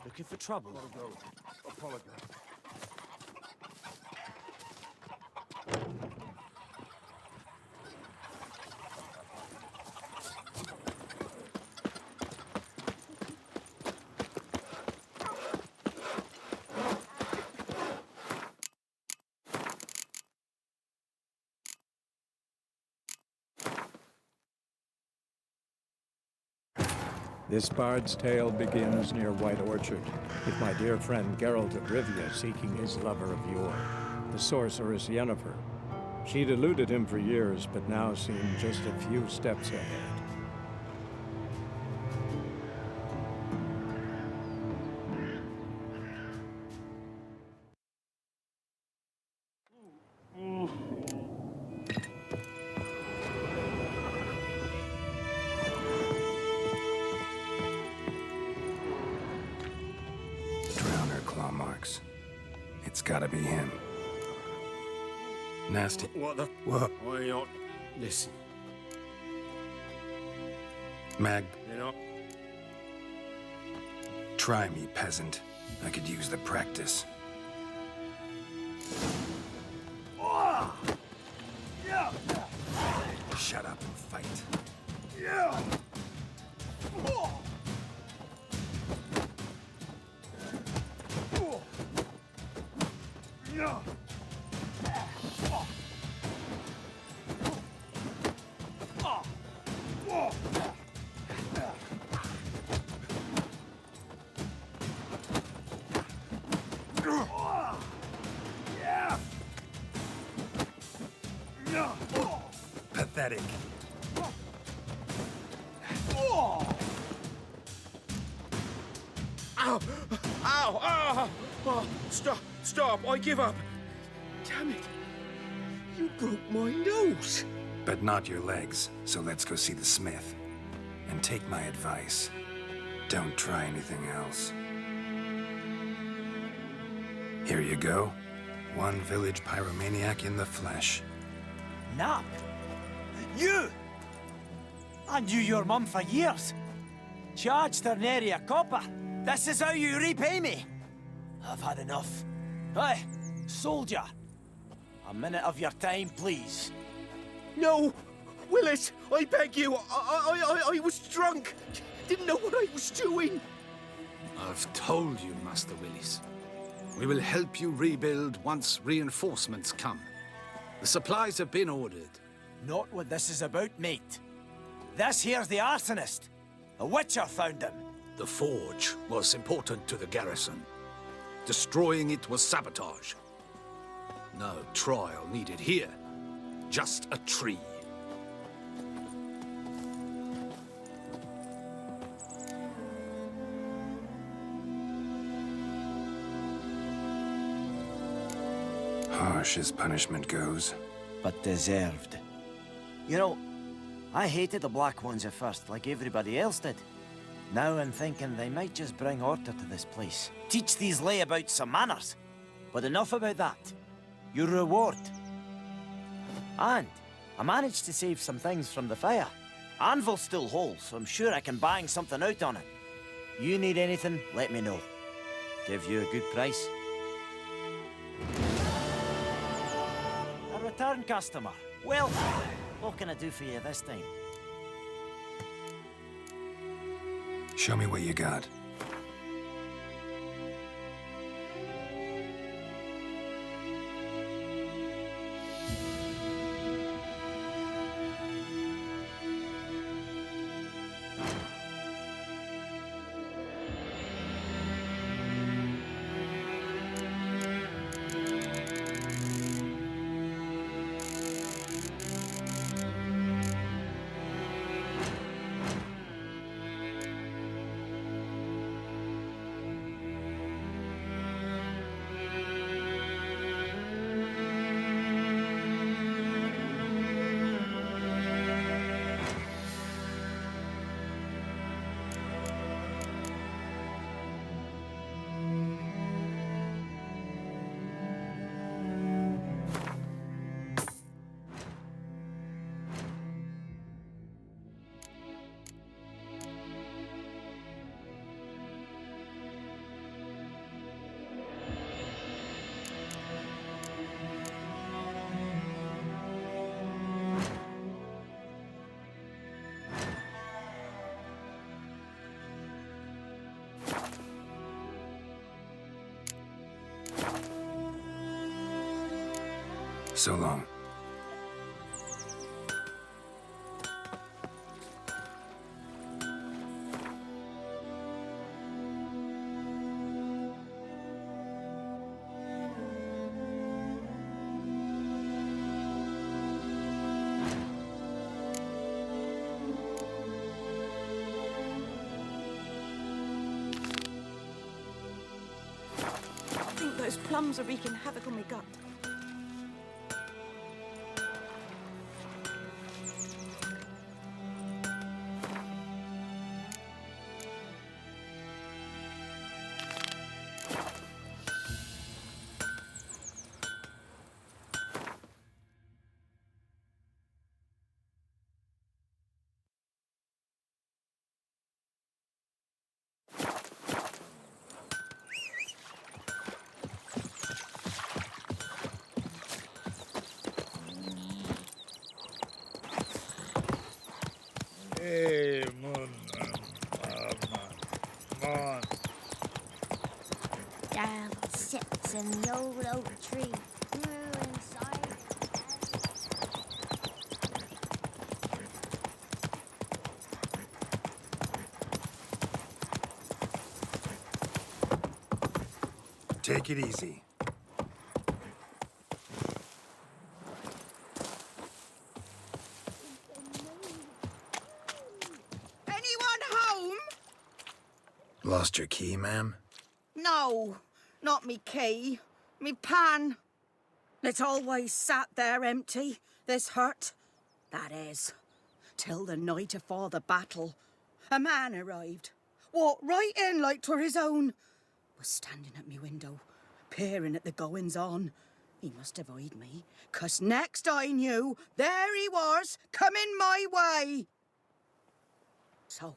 Looking for trouble? This bard's tale begins near White Orchard, with my dear friend Geralt of Rivia seeking his lover of yore, the sorceress Yennefer. She'd eluded him for years, but now seemed just a few steps ahead. Drowner claw marks. It's gotta be him. Nasty. What the? What? Why not? Listen. Mag, You know? try me, peasant. I could use the practice. Shut up and fight. Pathetic. Ow! Ow! Ow! Oh, stop! Stop! I give up! Damn it! You broke my nose! But not your legs, so let's go see the smith. And take my advice. Don't try anything else. Here you go. One village pyromaniac in the flesh. Nap? You! I knew your mum for years. Charged her nary a copper. This is how you repay me. I've had enough. Hey, soldier. A minute of your time, please. No! Willis! I beg you! I was drunk! Didn't know what I was doing! I've told you, Master Willis. We will help you rebuild once reinforcements come. The supplies have been ordered. Not what this is about, mate. This here's the arsonist. A witcher found him. The forge was important to the garrison. Destroying it was sabotage. No trial needed here. Just a tree. Harsh as punishment goes. But deserved. You know, I hated the Black Ones at first, like everybody else did. Now I'm thinking they might just bring order to this place. Teach these layabouts some manners. But enough about that. Your reward. And I managed to save some things from the fire. Anvil's still whole, so I'm sure I can bang something out on it. You need anything, let me know. Give you a good price. A return customer. Well, what can I do for you this time? Show me what you got. So long. I think those plums are wreaking havoc on my gut. Hey, Moon. Mon. Down sits in the old oak tree. Grew inside. Take it easy. Anyone home? Lost your key, ma'am? No, not me key. Me pan. It's always sat there empty, this hut. That is, till the night afore the battle. A man arrived. Walked right in like 'twere his own. Was standing at me window, peering at the goings-on. He must have eyed me, 'cause next I knew, there he was, coming my way. So,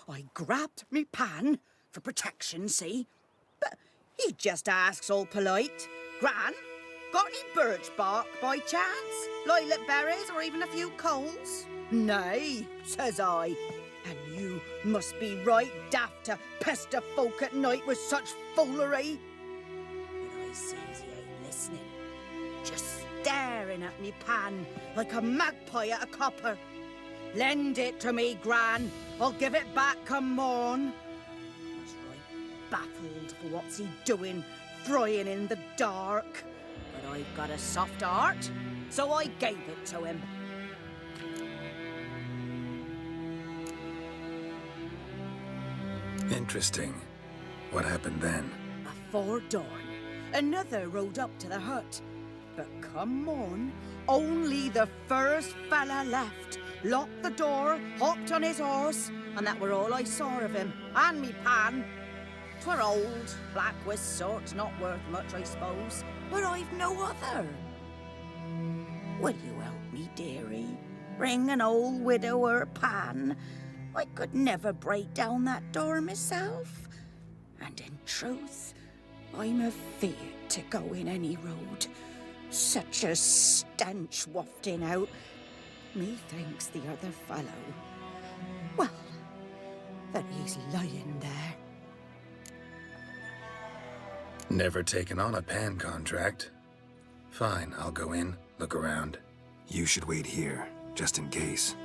I grabbed me pan, for protection, see? But he just asks all polite, Gran, got any birch bark by chance? Lilac berries or even a few coals? Nay, says I. And you must be right daft to pester folk at night with such foolery. But I sees he ain't listening, just staring at me pan like a magpie at a copper. Lend it to me, Gran. I'll give it back come morn. I was right baffled for what's he doing, frying in the dark. But I've got a soft heart, so I gave it to him. Interesting. What happened then? Afore dawn, another rode up to the hut. But come morn, only the first fella left. Locked the door, hopped on his horse, and that were all I saw of him, and me pan. 'Twere old, black with sort, not worth much, I suppose, but I've no other. Will you help me, dearie? Bring an old widower pan. I could never break down that door myself. And in truth, I'm afeard to go in any road. Such a stench wafting out. Methinks the other fellow, well, that he's lying there. Never taken on a pan contract. Fine, I'll go in, look around. You should wait here, just in case.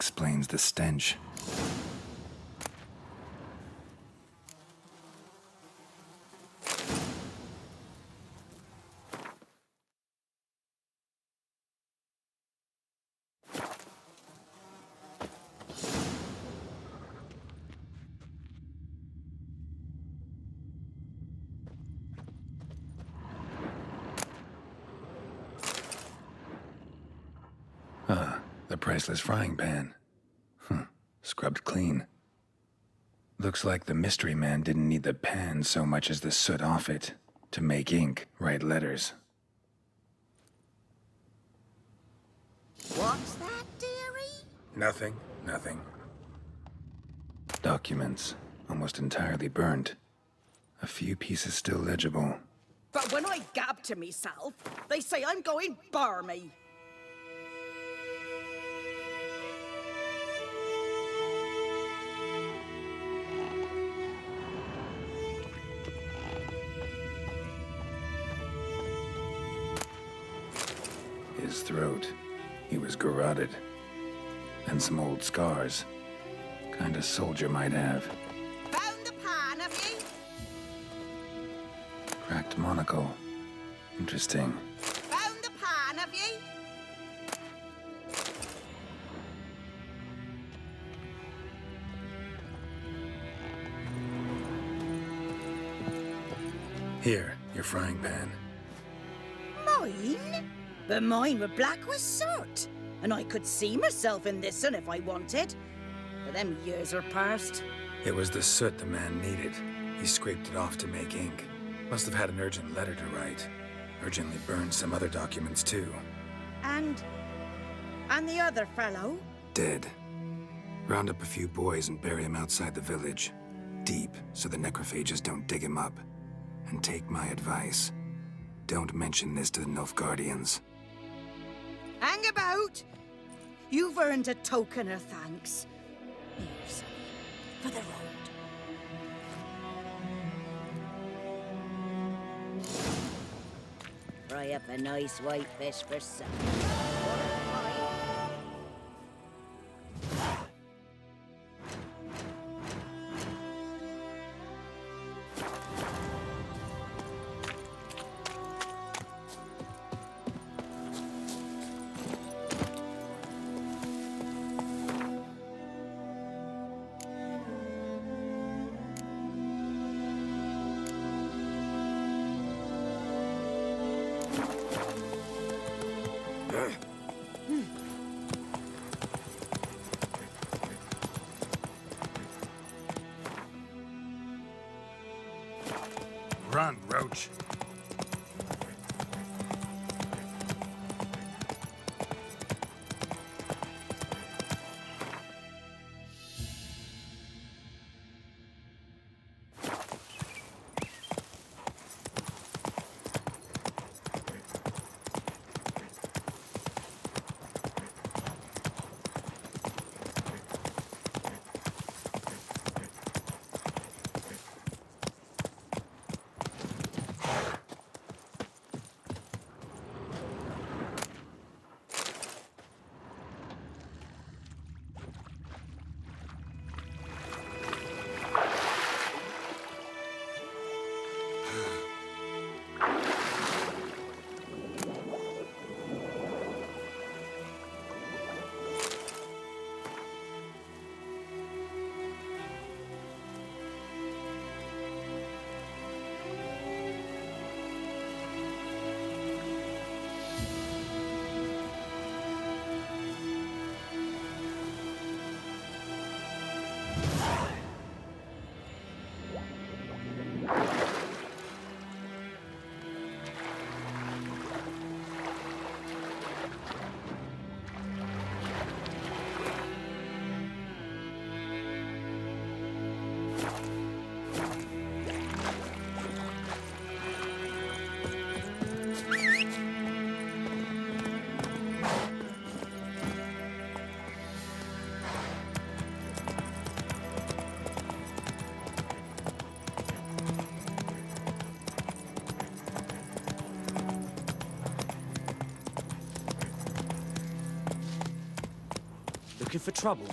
explains the stench. The priceless frying pan. Scrubbed clean. Looks like the mystery man didn't need the pan so much as the soot off it to make ink, write letters. What's that, dearie? Nothing. Documents, almost entirely burnt. A few pieces still legible. But when I gab to myself, they say I'm going barmy. His throat. He was garroted. And some old scars. Kind of soldier might have. Found the pan, have ye? Cracked monocle. Interesting. Found the pan, have ye? Here, your frying pan. Mine? But mine were black with soot. And I could see myself in this one if I wanted. But them years are past. It was the soot the man needed. He scraped it off to make ink. Must have had an urgent letter to write. Urgently burned some other documents too. And the other fellow? Dead. Round up a few boys and bury him outside the village. Deep, so the necrophages don't dig him up. And take my advice. Don't mention this to the Nilfgaardians. Hang about! You've earned a token of thanks. Here, sonny, for the road. Fry up a nice white fish for supper. Run, Roach. Looking for trouble?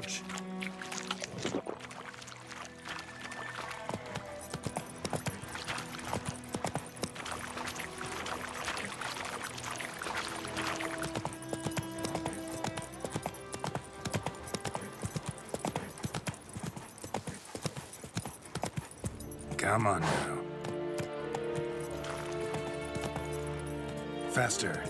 approach. Come on now. Faster.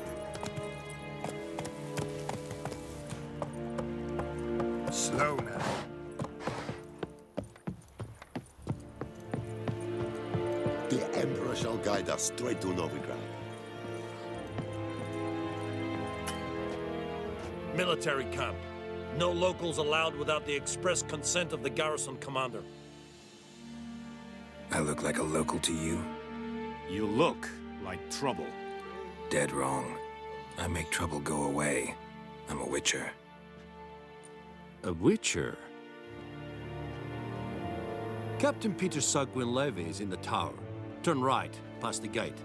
Slow now. The Emperor shall guide us straight to Novigrad. Military camp. No locals allowed without the express consent of the garrison commander. I look like a local to you? You look like trouble. Dead wrong. I make trouble go away. I'm a witcher. A witcher? Captain Peter Sagwin Levy is in the tower. Turn right, past the gate.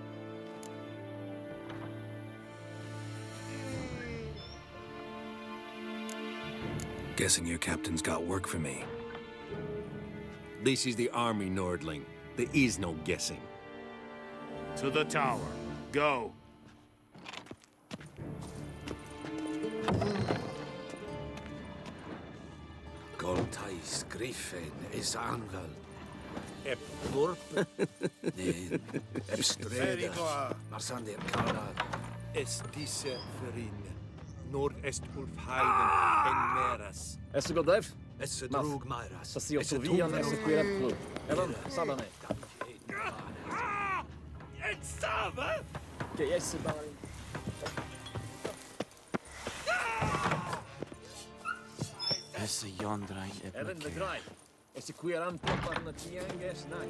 Guessing your captain's got work for me. This is the army, Nordling. There is no guessing. To the tower. Go. Goltais Griffin is Anvel. Ep Lorp. Nee, Ep Streda. Marsander Kala. Es disse verin. Nord-est Ulf Heiden en Meras. Esse Godev? Es drog Mairas. Sasio Sovian esse Quireplu. Evan, Sabane. En Sava? Che esse Barin. Esse Yondrain Evan de Grai. Esse Quiran Popar na Tianges Nag.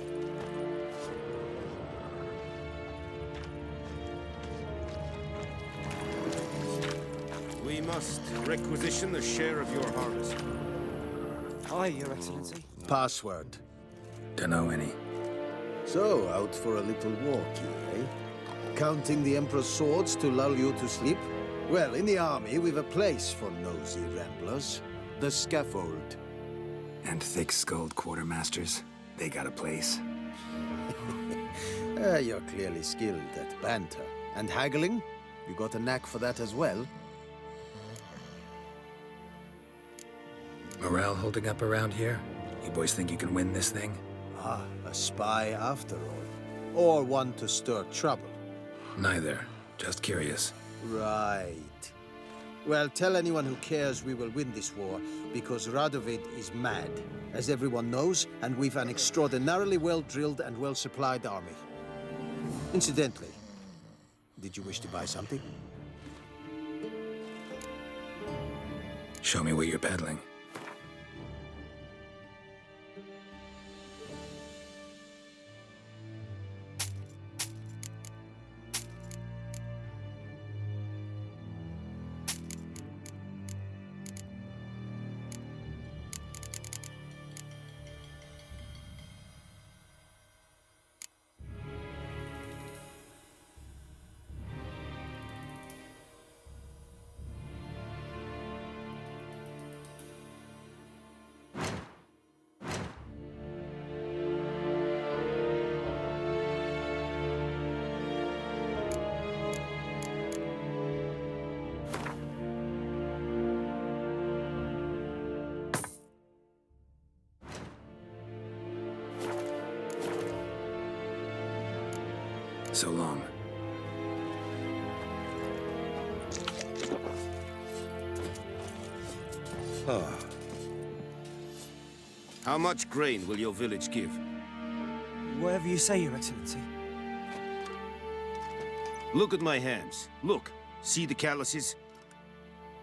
We must requisition the share of your harvest. Aye, Your Excellency. Password. Dunno any. So, out for a little walk, eh? Counting the Emperor's swords to lull you to sleep? Well, in the army, we've a place for nosy ramblers. The scaffold. And thick-skulled quartermasters. They got a place. You're clearly skilled at banter. And haggling? You got a knack for that as well? Morale holding up around here? You boys think you can win this thing? Ah, a spy after all. Or one to stir trouble. Neither. Just curious. Right. Well, tell anyone who cares we will win this war, because Radovid is mad, as everyone knows, and we've an extraordinarily well-drilled and well-supplied army. Incidentally, did you wish to buy something? Show me what you're peddling. So long. How much grain will your village give? Whatever you say, Your Excellency. Look at my hands. Look. See the calluses?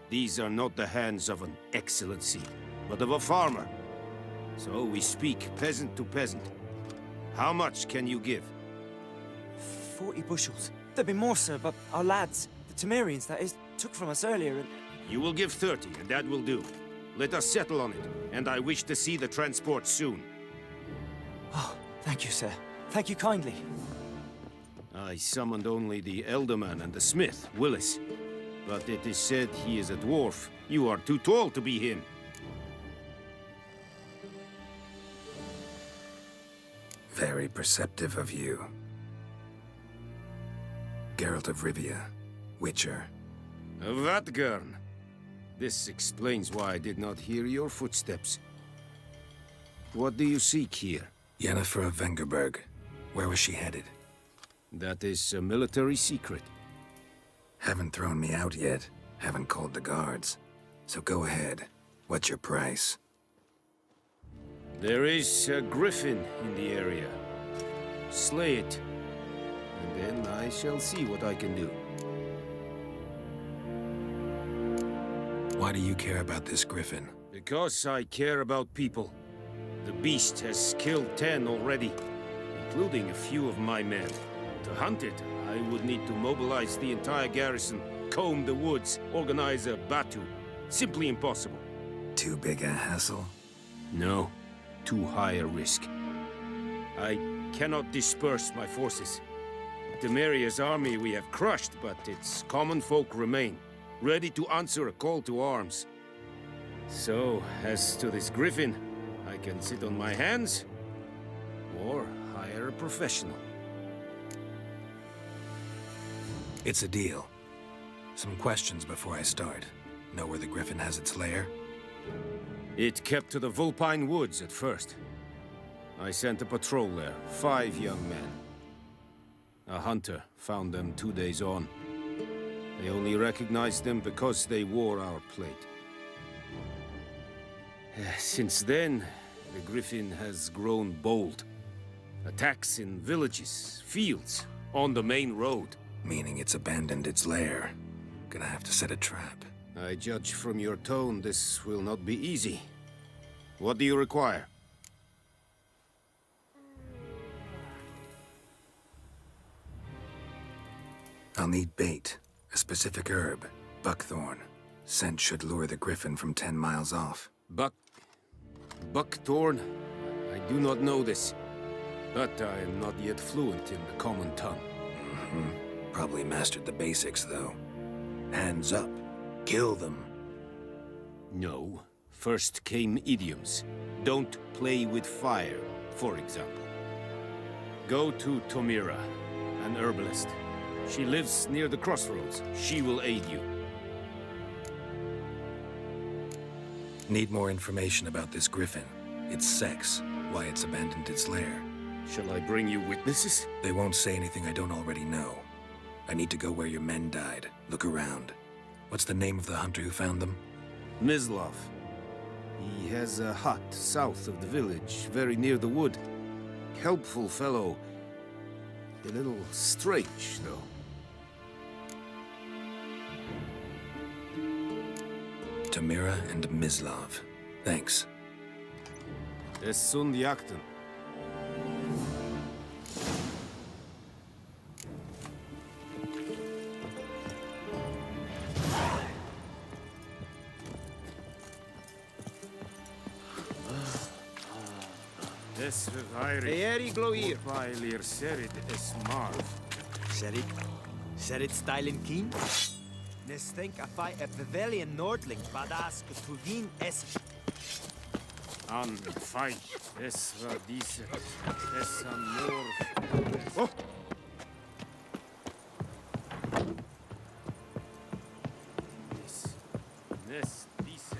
These are not the hands of an excellency, but of a farmer. So we speak peasant to peasant. How much can you give? 40 bushels. There'd be more, sir, but our lads, the Temerians, that is, took from us earlier and... You will give 30, and that will do. Let us settle on it, and I wish to see the transport soon. Oh, thank you, sir. Thank you kindly. I summoned only the Elderman and the smith, Willis. But it is said he is a dwarf. You are too tall to be him. Very perceptive of you. Geralt of Rivia, Witcher. Vatt'ghern! This explains why I did not hear your footsteps. What do you seek here? Yennefer of Vengerberg. Where was she headed? That is a military secret. Haven't thrown me out yet. Haven't called the guards. So go ahead. What's your price? There is a griffin in the area. Slay it, and then I shall see what I can do. Why do you care about this griffin? Because I care about people. The beast has killed 10 already, including a few of my men. To hunt it, I would need to mobilize the entire garrison, comb the woods, organize a batu. Simply impossible. Too big a hassle? No, too high a risk. I cannot disperse my forces. Temeria's army we have crushed, but its common folk remain, ready to answer a call to arms. So, as to this griffin, I can sit on my hands, or hire a professional. It's a deal. Some questions before I start. Know where the griffin has its lair? It kept to the Vulpine Woods at first. I sent a patrol there, 5 young men. A hunter found them 2 days on. They only recognized them because they wore our plate. Since then, the griffin has grown bold. Attacks in villages, fields, on the main road. Meaning it's abandoned its lair. Gonna have to set a trap. I judge from your tone this will not be easy. What do you require? I'll need bait. A specific herb. Buckthorn. Scent should lure the griffin from 10 miles off. Buckthorn? I do not know this. But I am not yet fluent in the common tongue. Probably mastered the basics, though. Hands up. Kill them. No. First came idioms. Don't play with fire, for example. Go to Tomira, an herbalist. She lives near the crossroads. She will aid you. Need more information about this griffin. Its sex, why it's abandoned its lair. Shall I bring you witnesses? They won't say anything I don't already know. I need to go where your men died. Look around. What's the name of the hunter who found them? Mislav. He has a hut south of the village, very near the wood. Helpful fellow. A little strange, though. Tomira and Mislav. Thanks. Es sunt jakten. Des Erik Gloir. Pailir serid es marv. Serit stylen keen? Nes think I fight a pavilion nordling badass kutuvin es. An fai es radise es amor. Oh! Nes dice.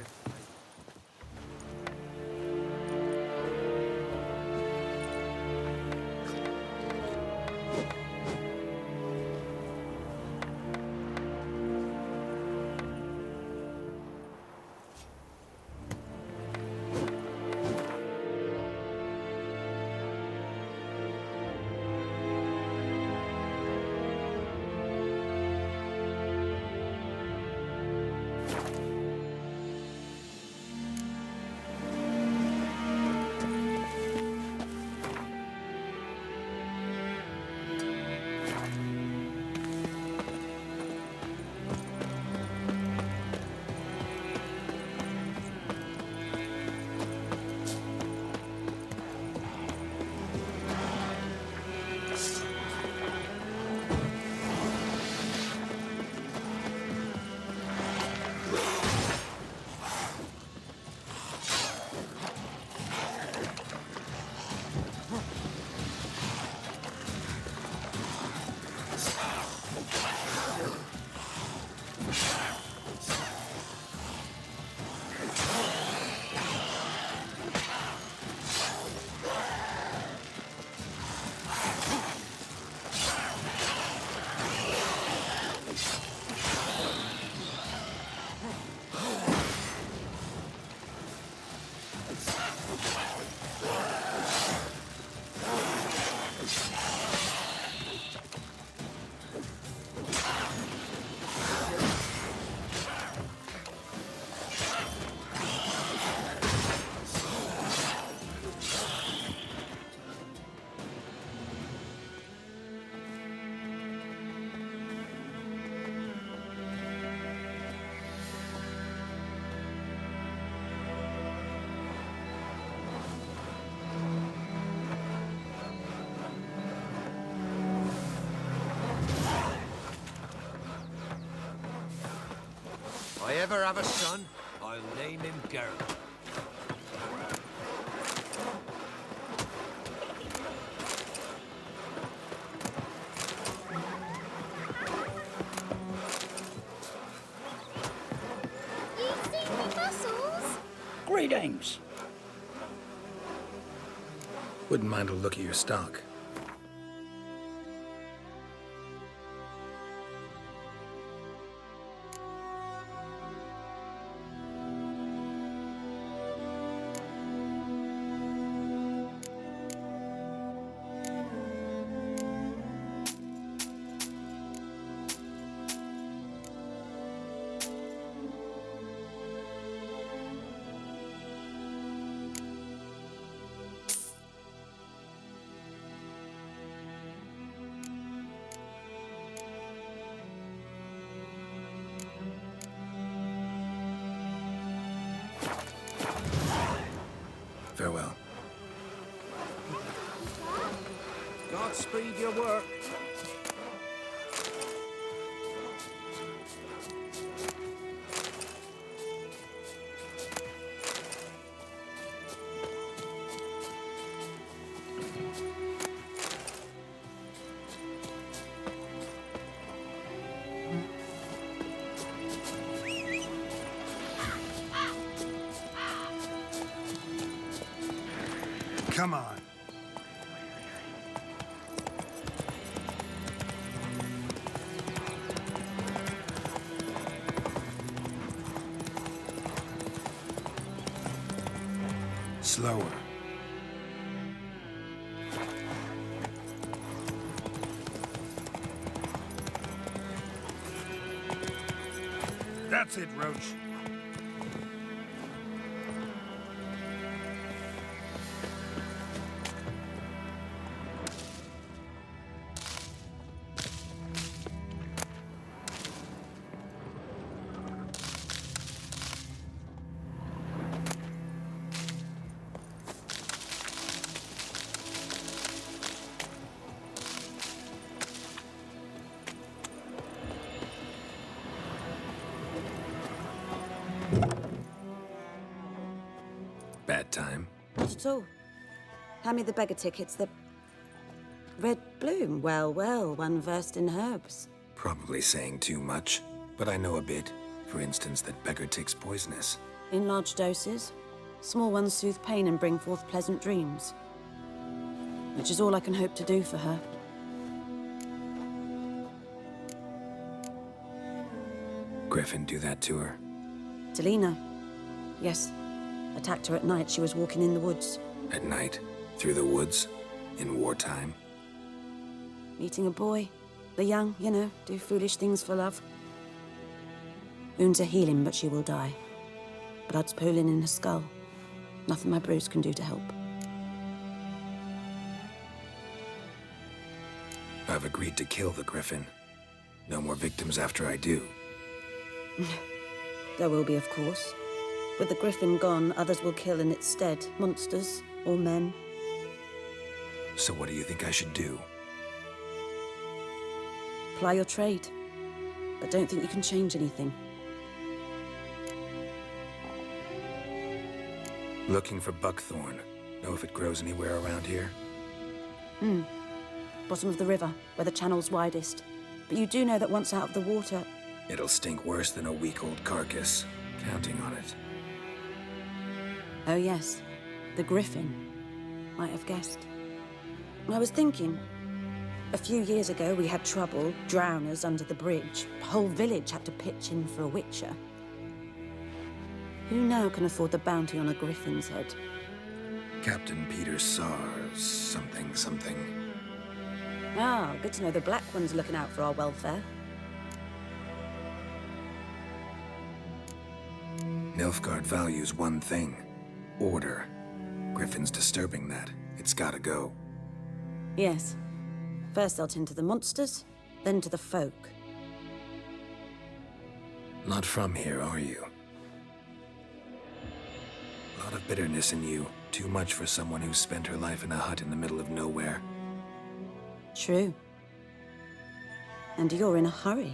ever have a son, I'll name him Geralt. Greetings. Wouldn't mind a look at your stock. Farewell. Godspeed your work. Come on. Slower. That's it, Roach. Bad time. Not at all. Hand me the beggar tickets, the... Red Bloom. Well, well, one versed in herbs. Probably saying too much, but I know a bit. For instance, that beggar tick's poisonous. In large doses. Small ones soothe pain and bring forth pleasant dreams. Which is all I can hope to do for her. Griffin do that to her? Delina. Yes. Attacked her at night. She was walking in the woods. At night? Through the woods? In wartime? Meeting a boy. The young, you know, do foolish things for love. Wounds are healing, but she will die. Blood's pooling in her skull. Nothing my bruise can do to help. I've agreed to kill the Griffin. No more victims after I do. There will be, of course. With the Griffin gone, others will kill in its stead. Monsters or men. So what do you think I should do? Ply your trade. But don't think you can change anything. Looking for buckthorn. Know if it grows anywhere around here? Bottom of the river, where the channel's widest. But you do know that once out of the water... It'll stink worse than a week-old carcass. Counting on it. Oh yes, the Griffin. Might have guessed. I was thinking... A few years ago we had trouble, drowners under the bridge. The whole village had to pitch in for a witcher. Who now can afford the bounty on a Griffin's head? Captain Peter Sars, something. Ah, good to know the Black One's looking out for our welfare. Nilfgaard values one thing. Order. Griffin's disturbing that. It's gotta go. Yes. First they'll tend to the monsters, then to the folk. Not from here, are you? A lot of bitterness in you. Too much for someone who spent her life in a hut in the middle of nowhere. True. And you're in a hurry.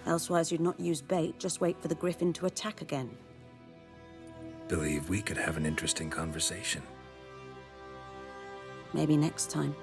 Elsewise, you'd not use bait, just wait for the griffin to attack again. Believe we could have an interesting conversation. Maybe next time.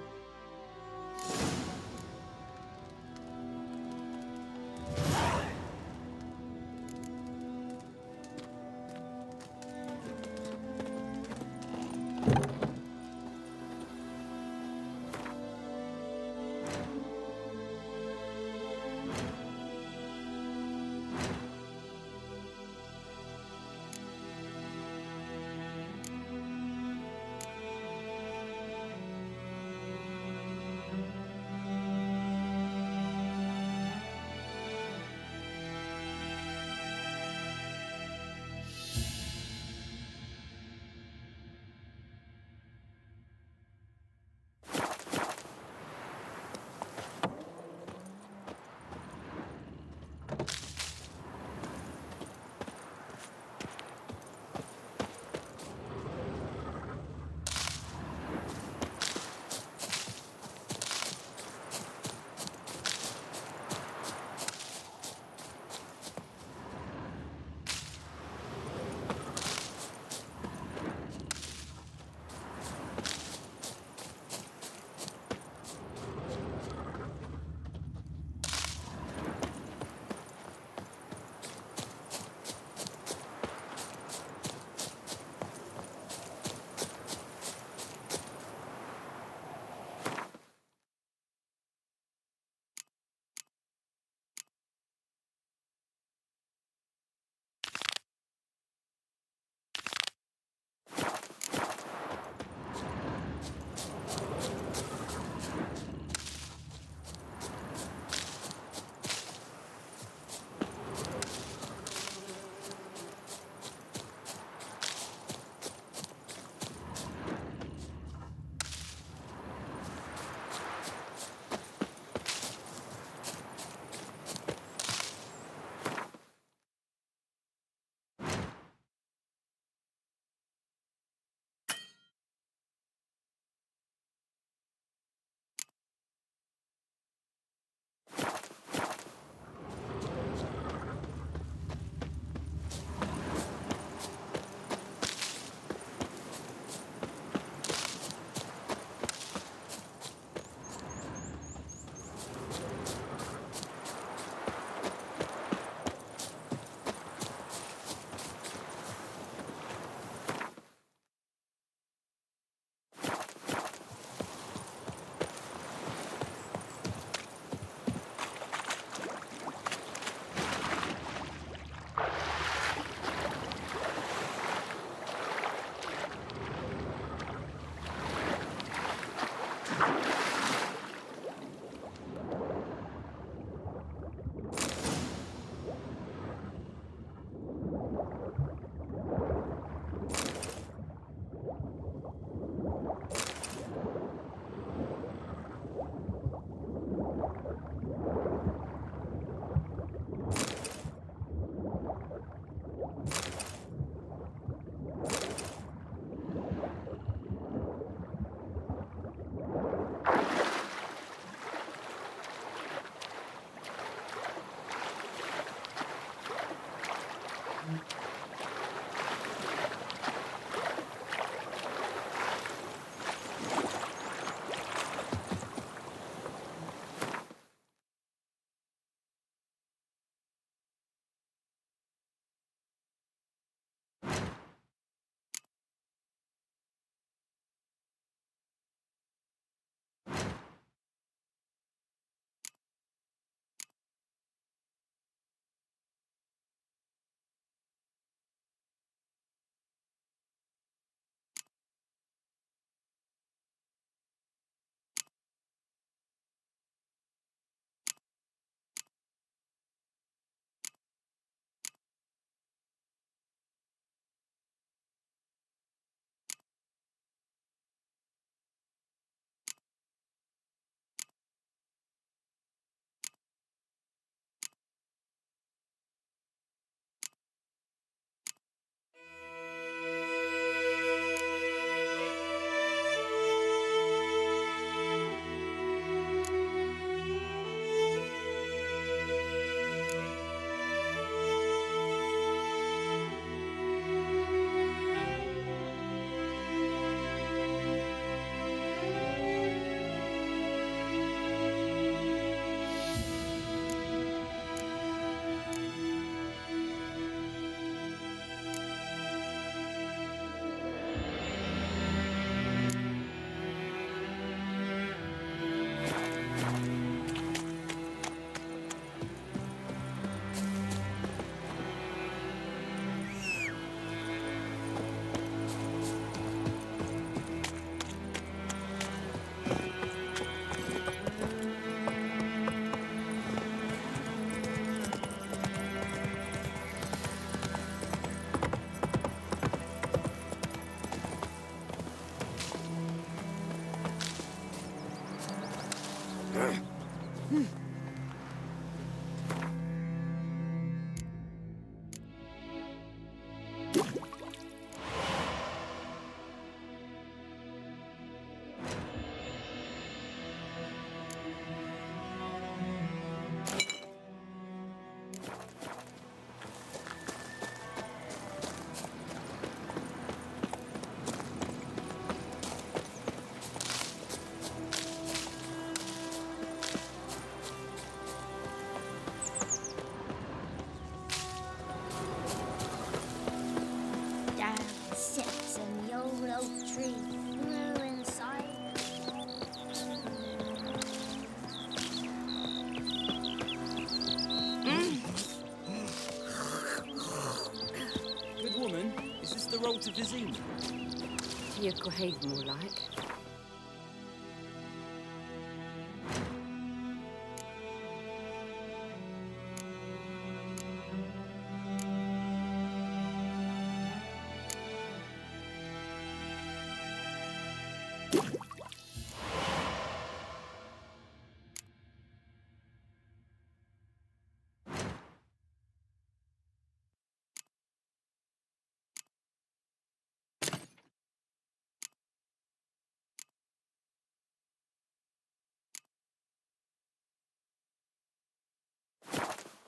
go to Vizima? To your grave, more like.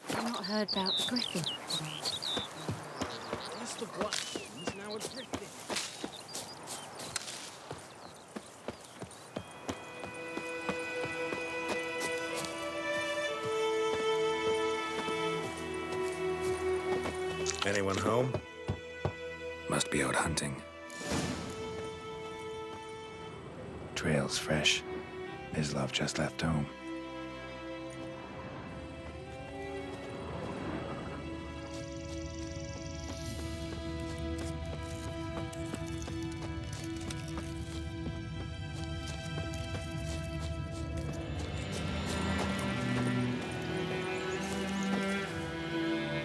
I've not heard about the Griffin. Nest of black things now adrift. Anyone home? Must be out hunting. Trail's fresh. Mislav just left home.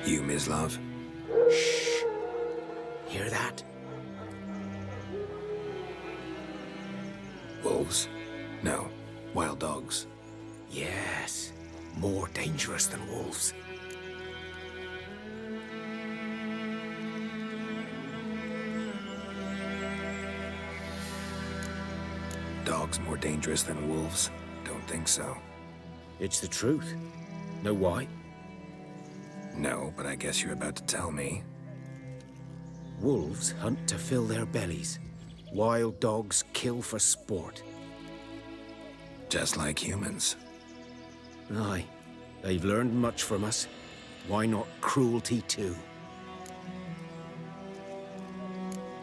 You, Mislav? Shh. Hear that? Wolves? No. Wild dogs. Yes. More dangerous than wolves. Dogs more dangerous than wolves? Don't think so. It's the truth. Know why? No, but I guess you're about to tell me. Wolves hunt to fill their bellies. Wild dogs kill for sport. Just like humans. Aye. They've learned much from us. Why not cruelty too?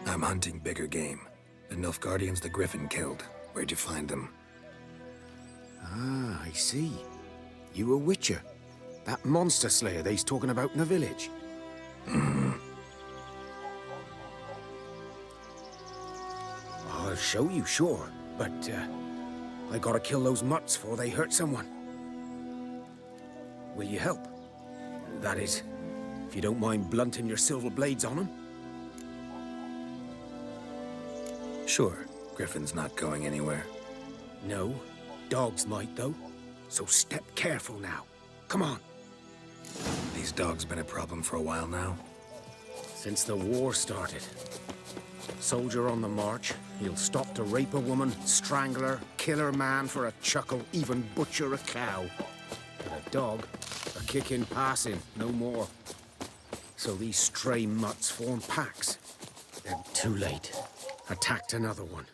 I'm hunting bigger game. The Nilfgaardians the Griffin killed. Where'd you find them? Ah, I see. You a witcher. That monster slayer they's talking about in the village. I'll show you, sure. But, I gotta kill those mutts before they hurt someone. Will you help? That is, if you don't mind blunting your silver blades on them. Sure. Griffin's not going anywhere. No. Dogs might, though. So step careful now. Come on. These dogs been a problem for a while now? Since the war started. Soldier on the march, he'll stop to rape a woman, strangle her, kill her man for a chuckle, even butcher a cow. But a dog, a kick in passing, no more. So these stray mutts form packs. Then too late. Attacked another one.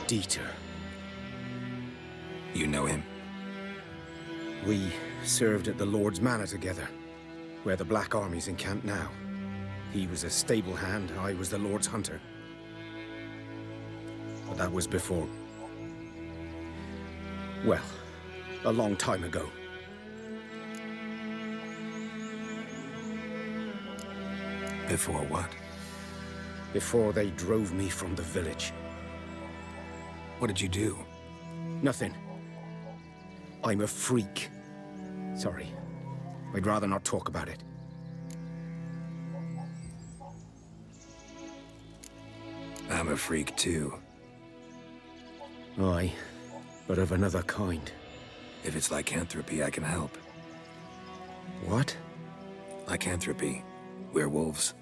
Dieter. You know him? We served at the Lord's Manor together, where the Black Army's encamped now. He was a stable hand, I was the Lord's hunter. But that was before... well, a long time ago. Before what? Before they drove me from the village. What did you do? Nothing. I'm a freak. Sorry. I'd rather not talk about it. I'm a freak too. Aye, but of another kind. If it's lycanthropy, I can help. What? Lycanthropy. Werewolves.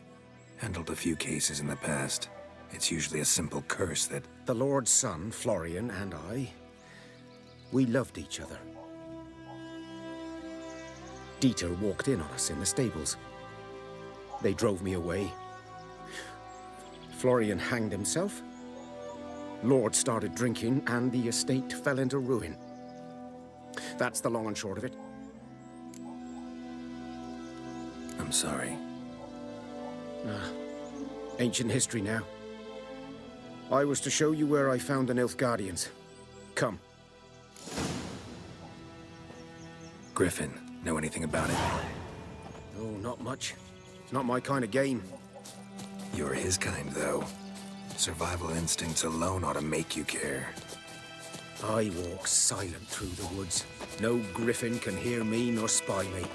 Handled a few cases in the past. It's usually a simple curse that... The Lord's son, Florian, and I... we loved each other. Dieter walked in on us in the stables. They drove me away. Florian hanged himself. Lord started drinking, and the estate fell into ruin. That's the long and short of it. I'm sorry. Ancient history now. I was to show you where I found the Nilfgaardians. Come. Griffin, know anything about it? Oh, not much. It's not my kind of game. You're his kind, though. Survival instincts alone ought to make you care. I walk silent through the woods. No griffin can hear me nor spy me.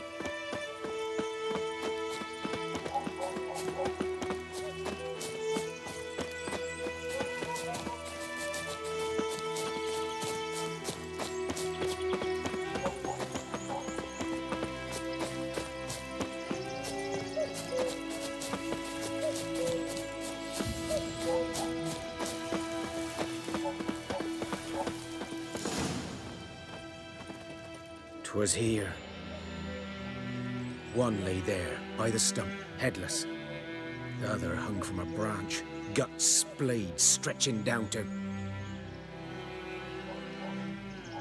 'Twas here. One lay there, by the stump, headless. The other hung from a branch, guts splayed, stretching down to...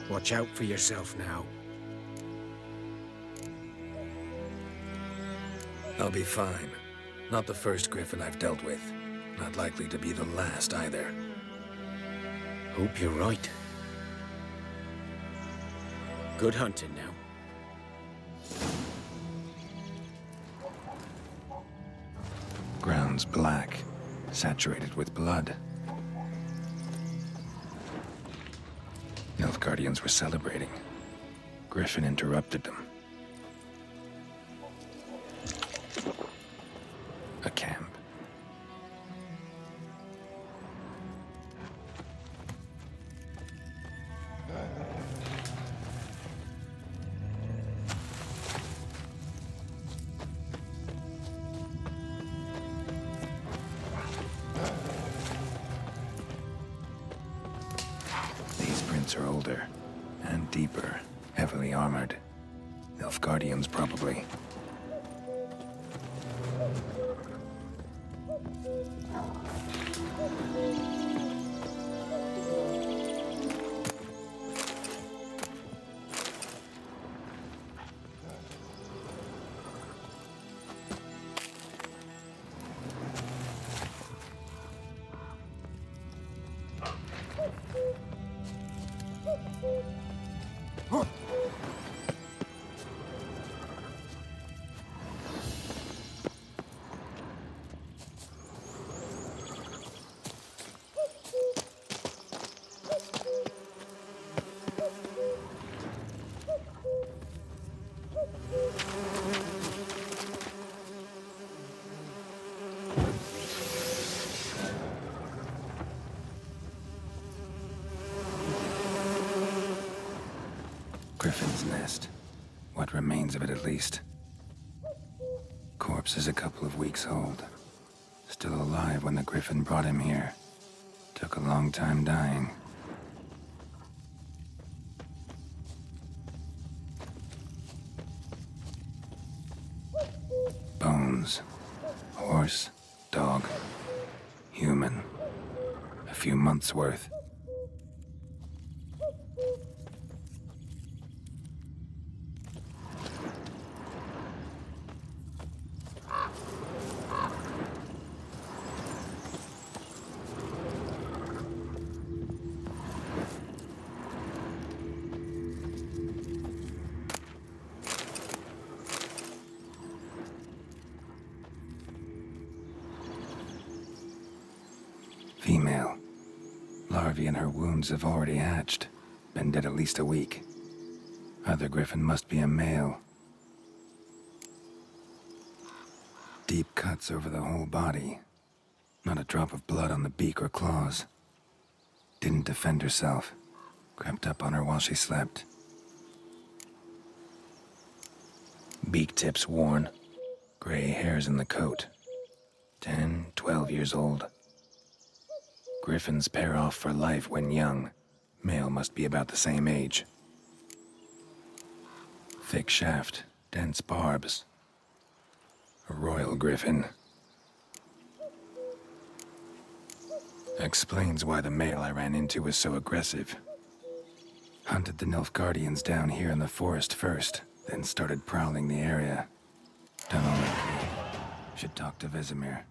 Watch out for yourself now. I'll be fine. Not the first griffin I've dealt with. Not likely to be the last, either. Hope you're right. Good hunting now. Ground's black, saturated with blood. Nilfgaardians were celebrating. Griffin interrupted them. A camp. These prints are older and deeper, heavily armored. Nilfgaardians, probably. Griffin's nest. What remains of it, at least. Corpse is a couple of weeks old. Still alive when the griffin brought him here. Took a long time dying. Bones. Horse, dog, human. A few months' worth. Female. Larvae in her wounds have already hatched. Been dead at least a week. Other griffin must be a male. Deep cuts over the whole body. Not a drop of blood on the beak or claws. Didn't defend herself. Crept up on her while she slept. Beak tips worn. Gray hairs in the coat. 10, 12 years old. Griffins pair off for life when young. Male must be about the same age. Thick shaft, dense barbs. A royal griffin. Explains why the male I ran into was so aggressive. Hunted the Nilfgaardians down here in the forest first, then started prowling the area. Done all I could. Should talk to Vesemir.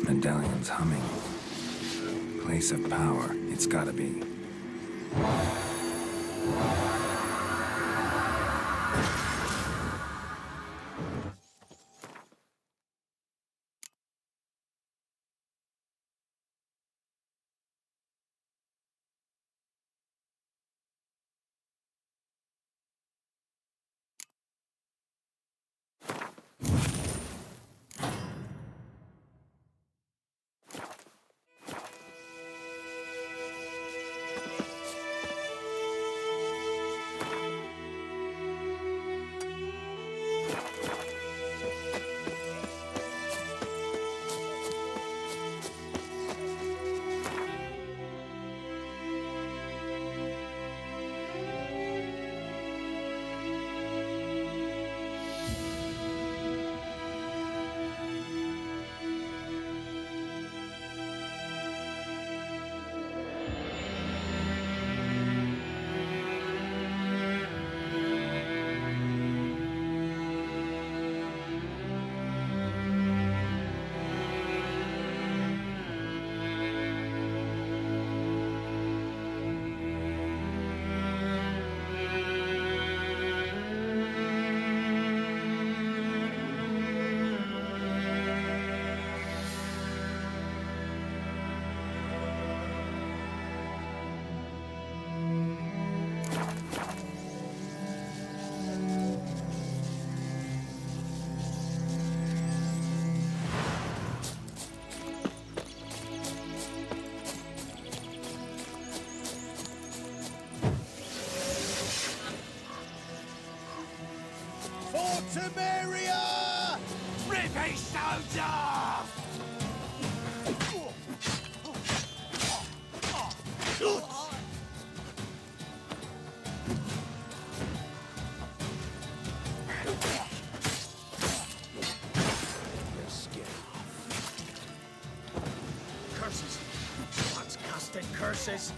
Medallion's humming. Place of power, it's gotta be. Temeria! Rip his stones off! Curses! God's casted curses!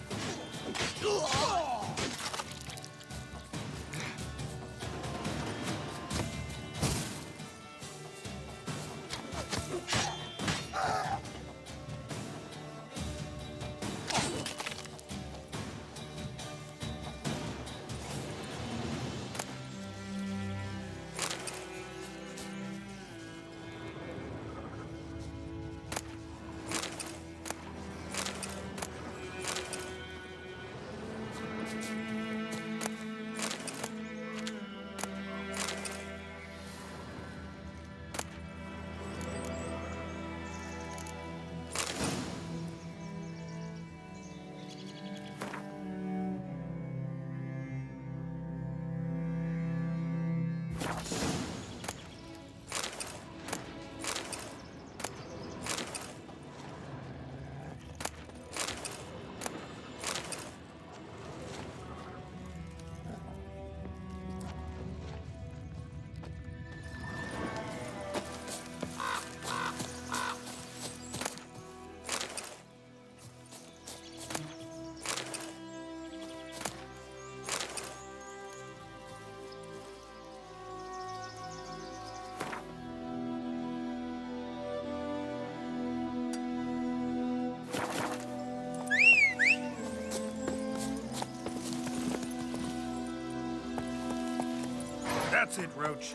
That's it, Roach.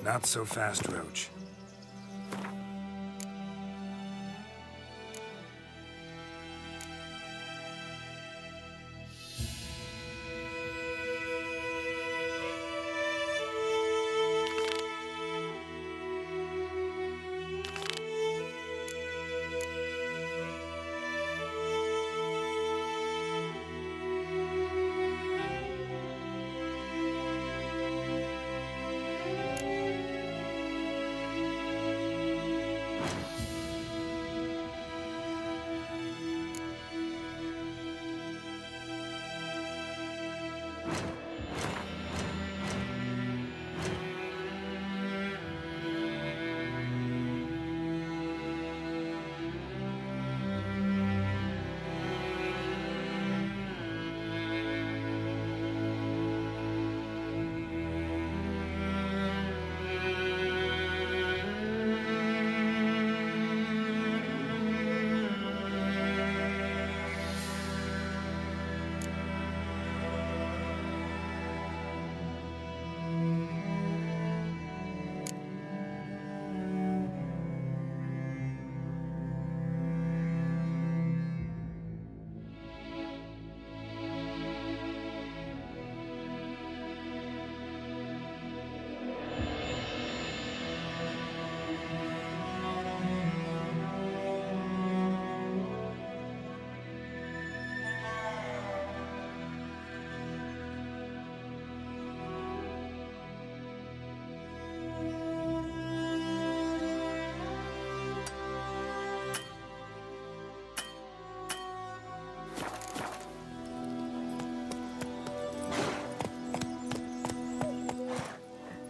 Not so fast, Roach.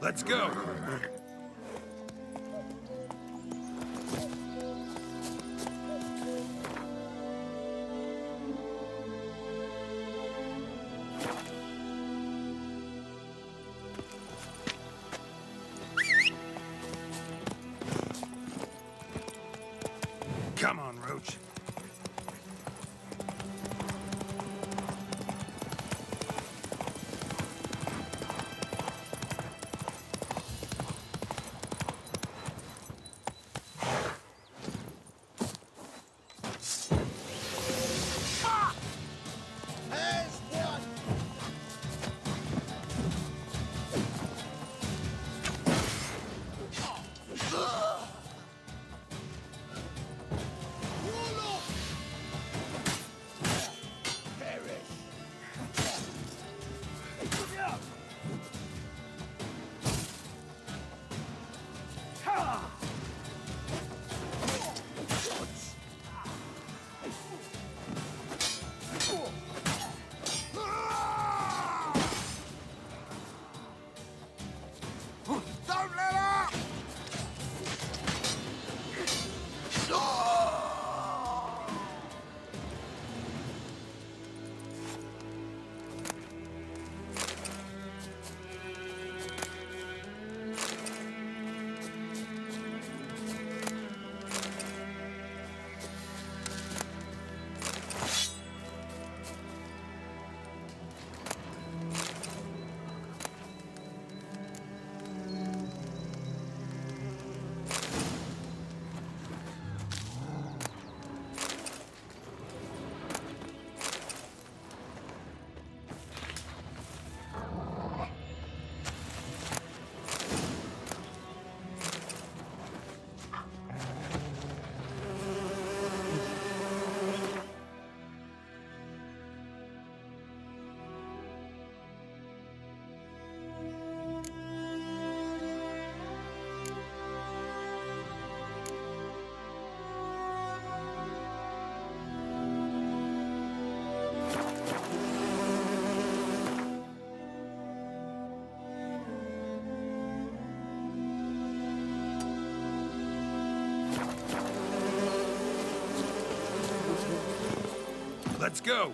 Let's go. Come on, Roach. Don't let up! Let's go.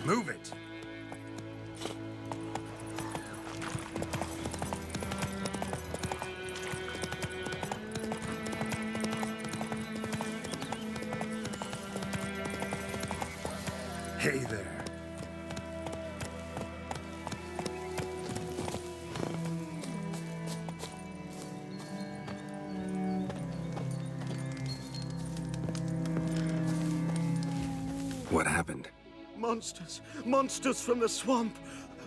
Move it. Hey there. What happened? Monsters. Monsters from the swamp.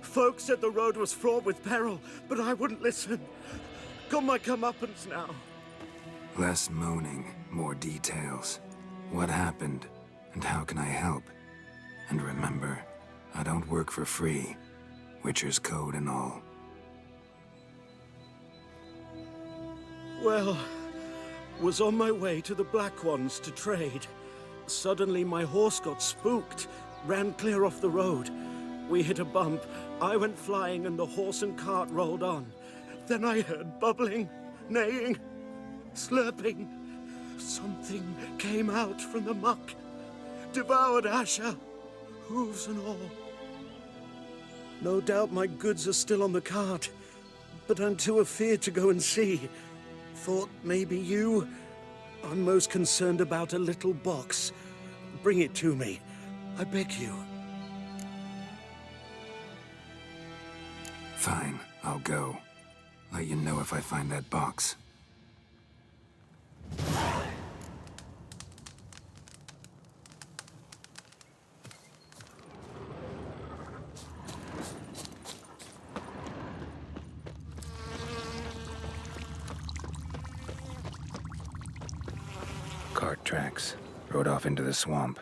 Folks said the road was fraught with peril, but I wouldn't listen. Got my comeuppance now. Less moaning, more details. What happened, and how can I help? And remember, I don't work for free. Witcher's code and all. Well, was on my way to the Black Ones to trade. Suddenly my horse got spooked, ran clear off the road. We hit a bump, I went flying and the horse and cart rolled on. Then I heard bubbling, neighing, slurping. Something came out from the muck, devoured Asher, hooves and all. No doubt my goods are still on the cart, but I'm too afeard to go and see. Thought maybe you... I'm most concerned about a little box. Bring it to me. I beg you. Fine, I'll go. Let you know if I find that box. Cart tracks. Rode off into the swamp.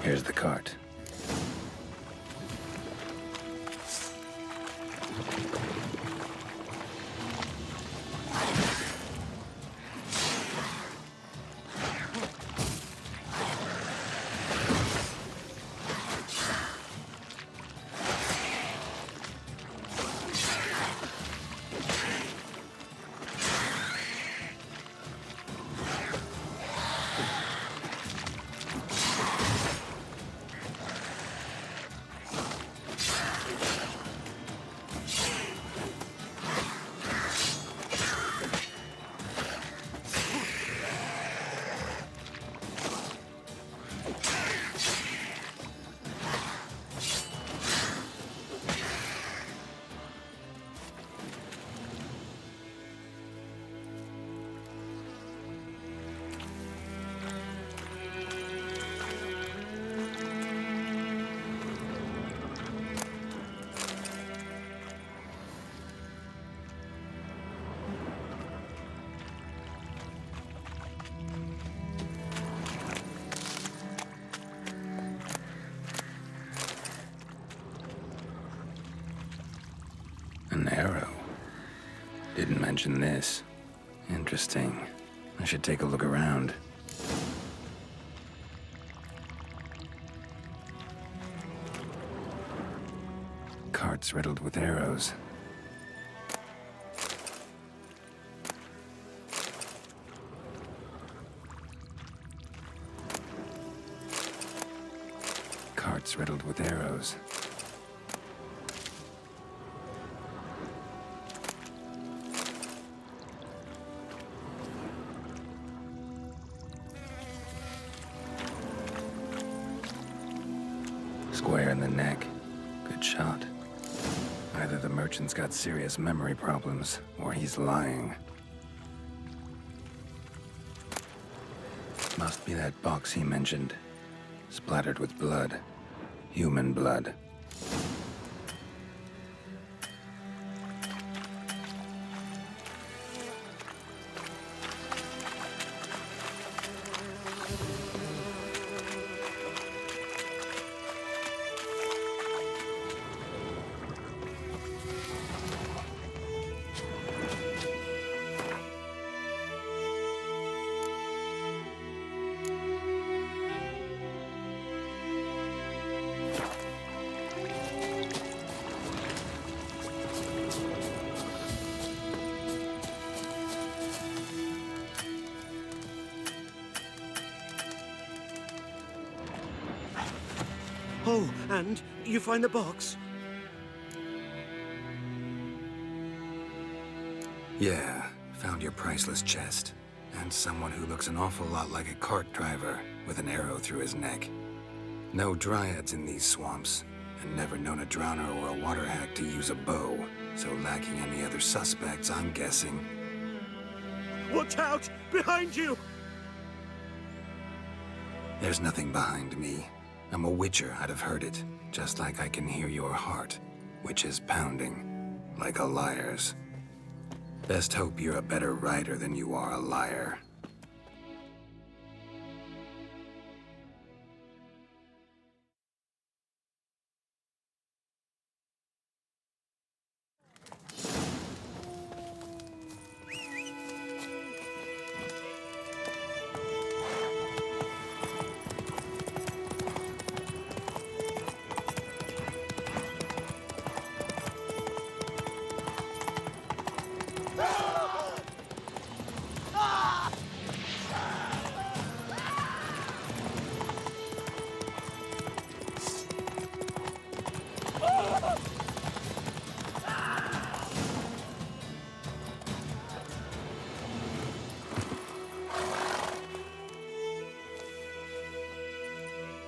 Here's the cart. An arrow. Didn't mention this. Interesting. I should take a look around. Carts riddled with arrows. Carts riddled with arrows. Square in the neck. Good shot. Either the merchant's got serious memory problems, or he's lying. Must be that box he mentioned. Splattered with blood. Human blood. Oh, and you find the box? Yeah, found your priceless chest. And someone who looks an awful lot like a cart driver, with an arrow through his neck. No dryads in these swamps, and never known a drowner or a water hack to use a bow. So lacking any other suspects, I'm guessing. Watch out! Behind you! There's nothing behind me. I'm a witcher, I'd have heard it. Just like I can hear your heart, which is pounding, like a liar's. Best hope you're a better rider than you are a liar.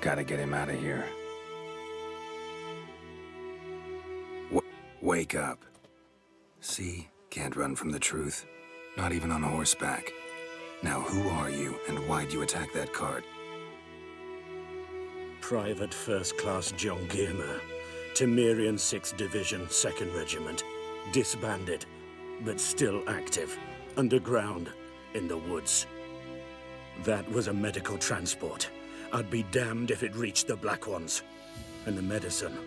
Gotta get him out of here. Wake up. See? Can't run from the truth. Not even on horseback. Now who are you, and why'd you attack that cart? Private First Class John Giermer, Temerian 6th Division, 2nd Regiment. Disbanded, but still active. Underground, in the woods. That was a medical transport. I'd be damned if it reached the Black Ones. And the medicine,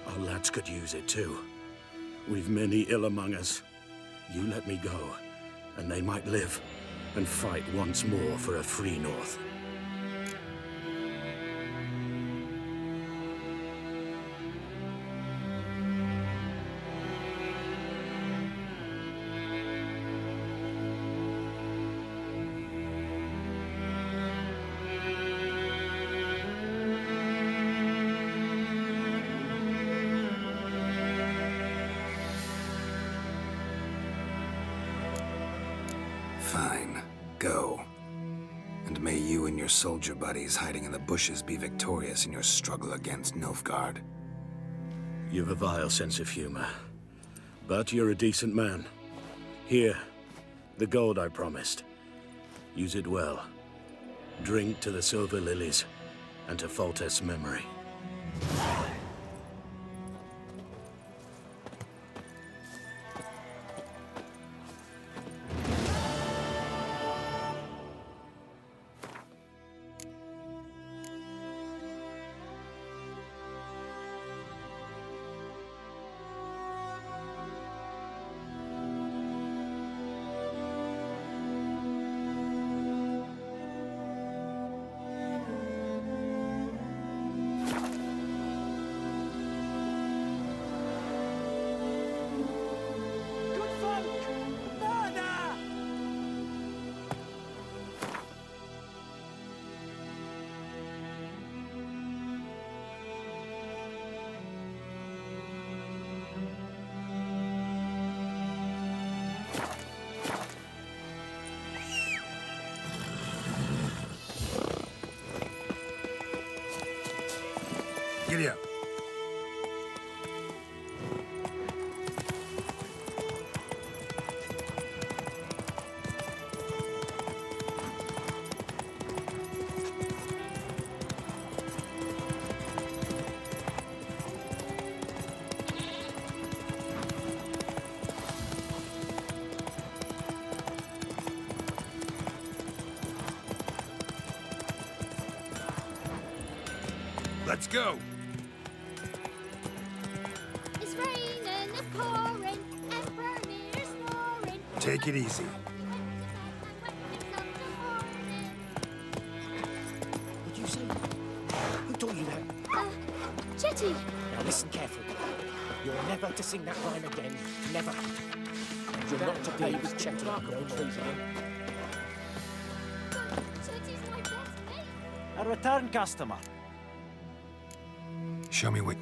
our lads could use it too. We've many ill among us. You let me go, and they might live and fight once more for a free North. Fine. Go. And may you and your soldier buddies hiding in the bushes be victorious in your struggle against Nilfgaard. You've a vile sense of humor. But you're a decent man. Here, the gold I promised. Use it well. Drink to the Silver Lilies, and to Foltest's memory. Giddy up. Let's go. It's raining, it's pouring, Emperor Mir's snoring. Take it easy. Did you say? Who taught you that? Chetty! Now listen carefully. You're never to sing that rhyme again. Never. And you're not to play with Chetty. No trees again. Chetty's my best mate. A return customer. Show me what...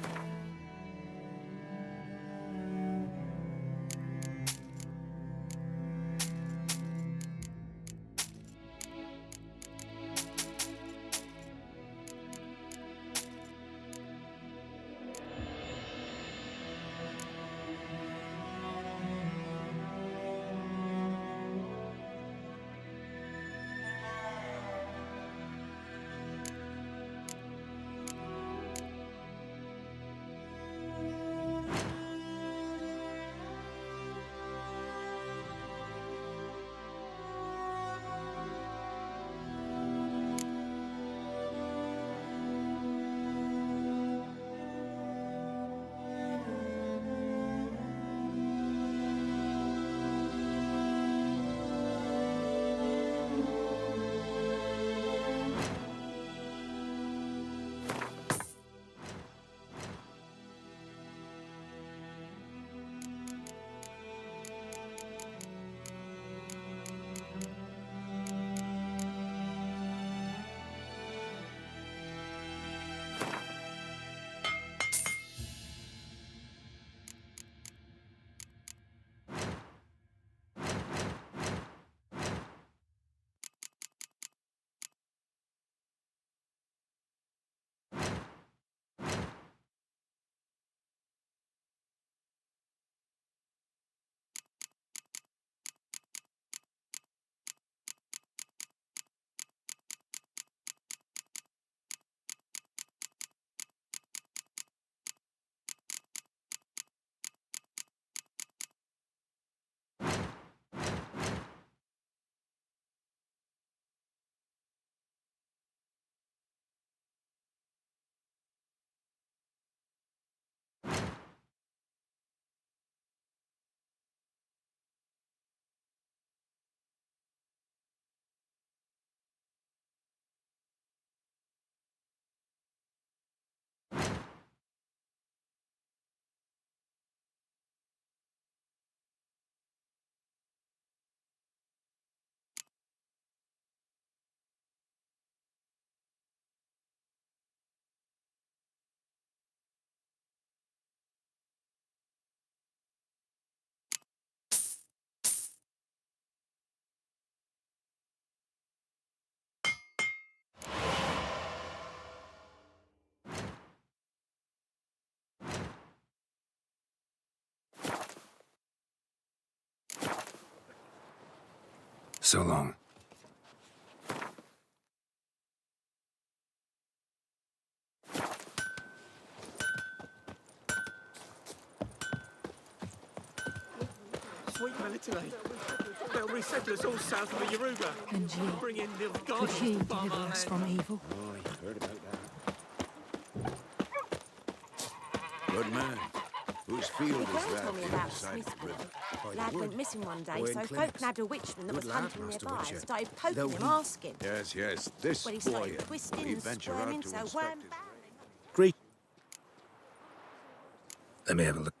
So long. Sweet Melitele. They'll resettle us all south of the Yoruba. And you? Bring in the Could guardians he to farm deliver our us land. from evil? Oh, I've heard about that. Good man. Whose field is Gwen that told me here about beside Smith's the river? Lad went missing one day, Boy in so folk clinics. nabbed a witchman that Good was lad, hunting Master nearby. Witcher. Started poking Though him, he- asking. Yes, this Well, he boy started here. twisting We and venture out squirming, to so inspect wham his bam. Great. Let me have a look.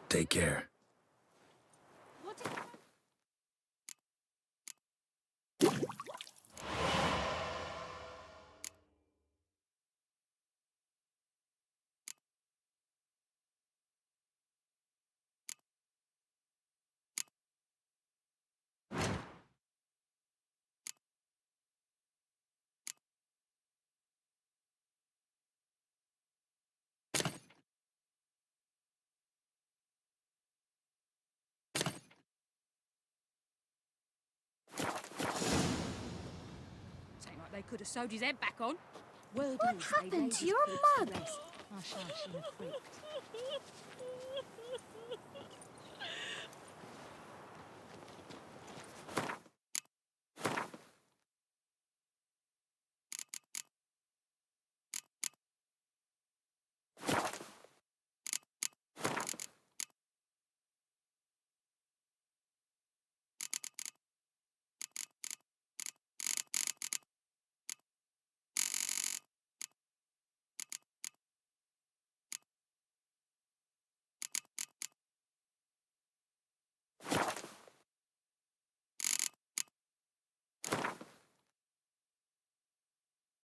Take care. Seemed like they could have sewed his head back on. Word What is, happened they to your laid his corpse mud? rest. Hush, hush, in a creek.